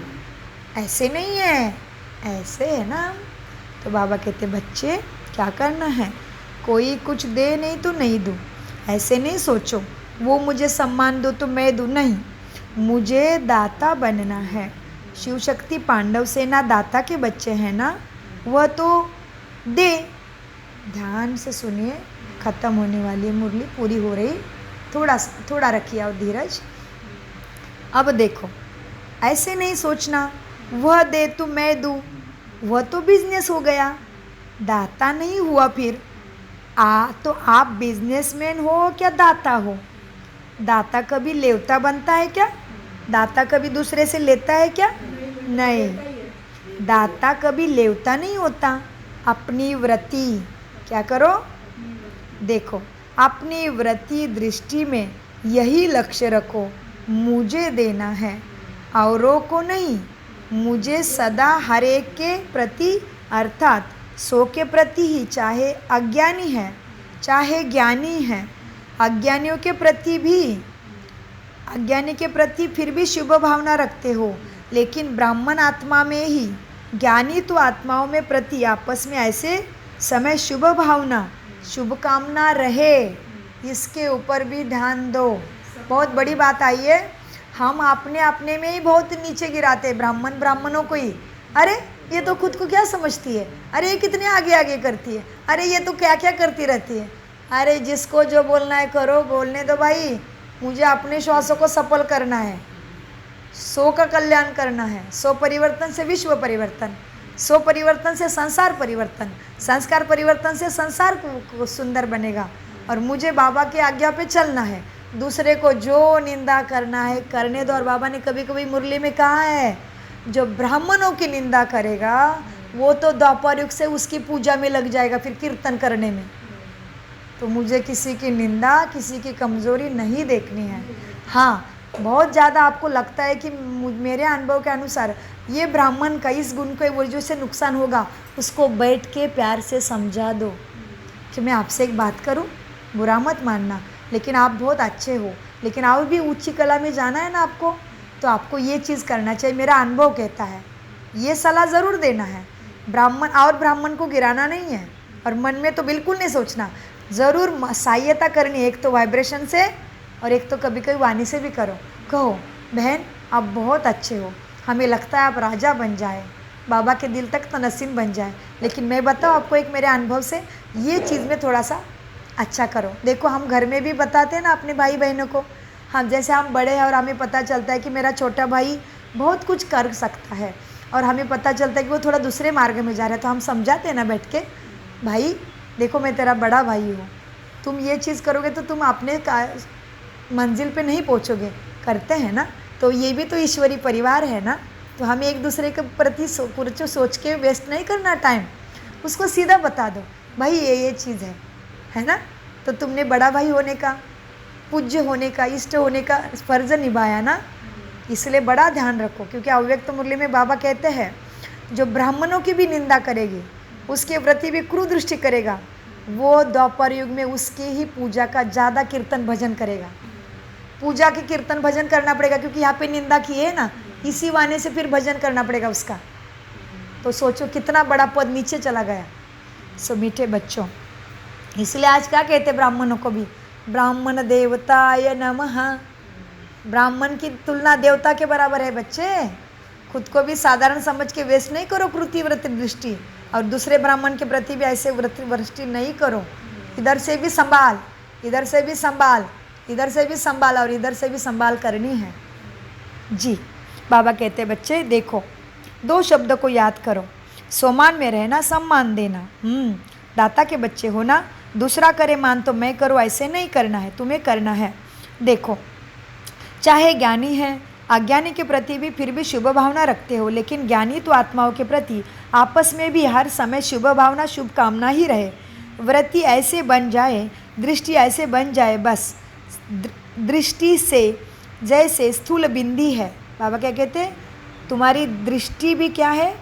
ऐसे नहीं है, ऐसे है ना। तो बाबा कहते बच्चे क्या करना है, कोई कुछ दे नहीं तो नहीं दूँ, ऐसे नहीं सोचो वो मुझे सम्मान दो तो मैं दूँ, नहीं। मुझे दाता बनना है। शिव शक्ति पांडव सेना दाता के बच्चे हैं ना, वह तो दे। ध्यान से सुनिए, ख़त्म होने वाली मुरली, पूरी हो रही, थोड़ा रखिए और धीरज। अब देखो, ऐसे नहीं सोचना वह दे तो मैं दूँ, वह तो बिजनेस हो गया, दाता नहीं हुआ। फिर तो आप बिजनेसमैन हो क्या दाता हो? दाता कभी लेवता बनता है क्या? दाता कभी दूसरे से लेता है क्या? नहीं। दाता कभी लेवता नहीं होता। अपनी वृत्ति क्या करो, देखो अपनी वृत्ति दृष्टि में यही लक्ष्य रखो, मुझे देना है, औरों को नहीं। मुझे सदा हर एक के प्रति, अर्थात 100 के प्रति ही, चाहे अज्ञानी है चाहे ज्ञानी है। अज्ञानियों के प्रति भी, अज्ञानी के प्रति फिर भी शुभ भावना रखते हो, लेकिन ब्राह्मण आत्मा में ही, ज्ञानी तो आत्माओं में प्रति आपस में ऐसे समय शुभ भावना, शुभकामना रहे, इसके ऊपर भी ध्यान दो। बहुत बड़ी बात आई है, हम अपने में ही बहुत नीचे गिराते हैं ब्राह्मणों को ही। अरे ये तो खुद को क्या समझती है, अरे ये कितने आगे आगे करती है, अरे ये तो क्या क्या करती रहती है। अरे जिसको जो बोलना है करो, बोलने दो भाई। मुझे अपने श्वासों को सफल करना है, 100 का कल्याण करना है। 100 परिवर्तन से विश्व परिवर्तन, 100 परिवर्तन से संसार परिवर्तन, संस्कार परिवर्तन से संसार को सुंदर बनेगा। और मुझे बाबा की आज्ञा पे चलना है। दूसरे को जो निंदा करना है करने दो। और बाबा ने कभी कभी मुरली में कहा है, जो ब्राह्मणों की निंदा करेगा वो तो द्वापर युग से उसकी पूजा में लग जाएगा, फिर कीर्तन करने में। तो मुझे किसी की निंदा, किसी की कमज़ोरी नहीं देखनी है। हाँ, बहुत ज़्यादा आपको लगता है कि मेरे अनुभव के अनुसार ये ब्राह्मण का इस गुण को वजह से नुकसान होगा, उसको बैठ के प्यार से समझा दो कि मैं आपसे एक बात करूं, बुरा मत मानना, लेकिन आप बहुत अच्छे हो, लेकिन और भी ऊंची कला में जाना है ना आपको, तो आपको ये चीज़ करना चाहिए, मेरा अनुभव कहता है। ये सलाह ज़रूर देना है। ब्राह्मण को गिराना नहीं है, और मन में तो बिल्कुल नहीं सोचना, ज़रूर सहायता करनी है। एक तो वाइब्रेशन से, और एक तो कभी कभी वाणी से भी करो। कहो बहन आप बहुत अच्छे हो, हमें लगता है आप राजा बन जाए, बाबा के दिल तक तो नसीब बन जाए, लेकिन मैं बताऊँ आपको एक मेरे अनुभव से, ये चीज़ में थोड़ा सा अच्छा करो। देखो हम घर में भी बताते हैं ना अपने भाई बहनों को, हम जैसे हम बड़े हैं और हमें पता चलता है कि मेरा छोटा भाई बहुत कुछ कर सकता है, और हमें पता चलता है कि वो थोड़ा दूसरे मार्ग में जा रहा है, तो हम समझाते हैं ना बैठ के, भाई देखो मैं तेरा बड़ा भाई हूँ, तुम ये चीज़ करोगे तो तुम अपने मंजिल पे नहीं पहुँचोगे, करते हैं ना। तो ये भी तो ईश्वरी परिवार है ना, तो हमें एक दूसरे के प्रति कुछ सोच के वेस्ट नहीं करना टाइम, उसको सीधा बता दो भाई ये चीज़ है ना। तो तुमने बड़ा भाई होने का, पूज्य होने का, इष्ट होने का फ़र्ज़ निभाया ना, इसलिए बड़ा ध्यान रखो। क्योंकि अव्यक्त मुरली में बाबा कहते हैं जो ब्राह्मणों की भी निंदा करेगी उसके प्रति भी क्रूर दृष्टि करेगा, वो द्वापर युग में उसके ही पूजा का ज़्यादा कीर्तन भजन करेगा। पूजा के कीर्तन भजन करना पड़ेगा, क्योंकि यहाँ पे निंदा की है ना, इसी वाने से फिर भजन करना पड़ेगा उसका। तो सोचो कितना बड़ा पद नीचे चला गया। सो मीठे बच्चों, इसलिए आज क्या कहते ब्राह्मणों को भी, ब्राह्मण देवताय नमः। ब्राह्मण की तुलना देवता के बराबर है बच्चे। खुद को भी साधारण समझ के वेस्ट नहीं करो कृति व्रत दृष्टि, और दूसरे ब्राह्मण के प्रति भी ऐसे व्रत वृष्टि नहीं करो। इधर से भी संभाल, इधर से भी संभाल, इधर से भी संभाल, और इधर से भी संभाल करनी है जी। बाबा कहते बच्चे देखो, 2 शब्द को याद करो, सोमान में रहना, सम्मान देना। दाता के बच्चे हो ना, दूसरा करे मान तो मैं करूँ, ऐसे नहीं करना है, तुम्हें करना है। देखो, चाहे ज्ञानी है, अज्ञानी के प्रति भी फिर भी शुभ भावना रखते हो, लेकिन ज्ञानी तो आत्माओं के प्रति आपस में भी हर समय शुभ भावना, शुभ कामना ही रहे। वृत्ति ऐसे बन जाए, दृष्टि ऐसे बन जाए, बस दृष्टि से जैसे स्थूल बिंदी है। बाबा क्या कहते हैं, तुम्हारी दृष्टि भी क्या है,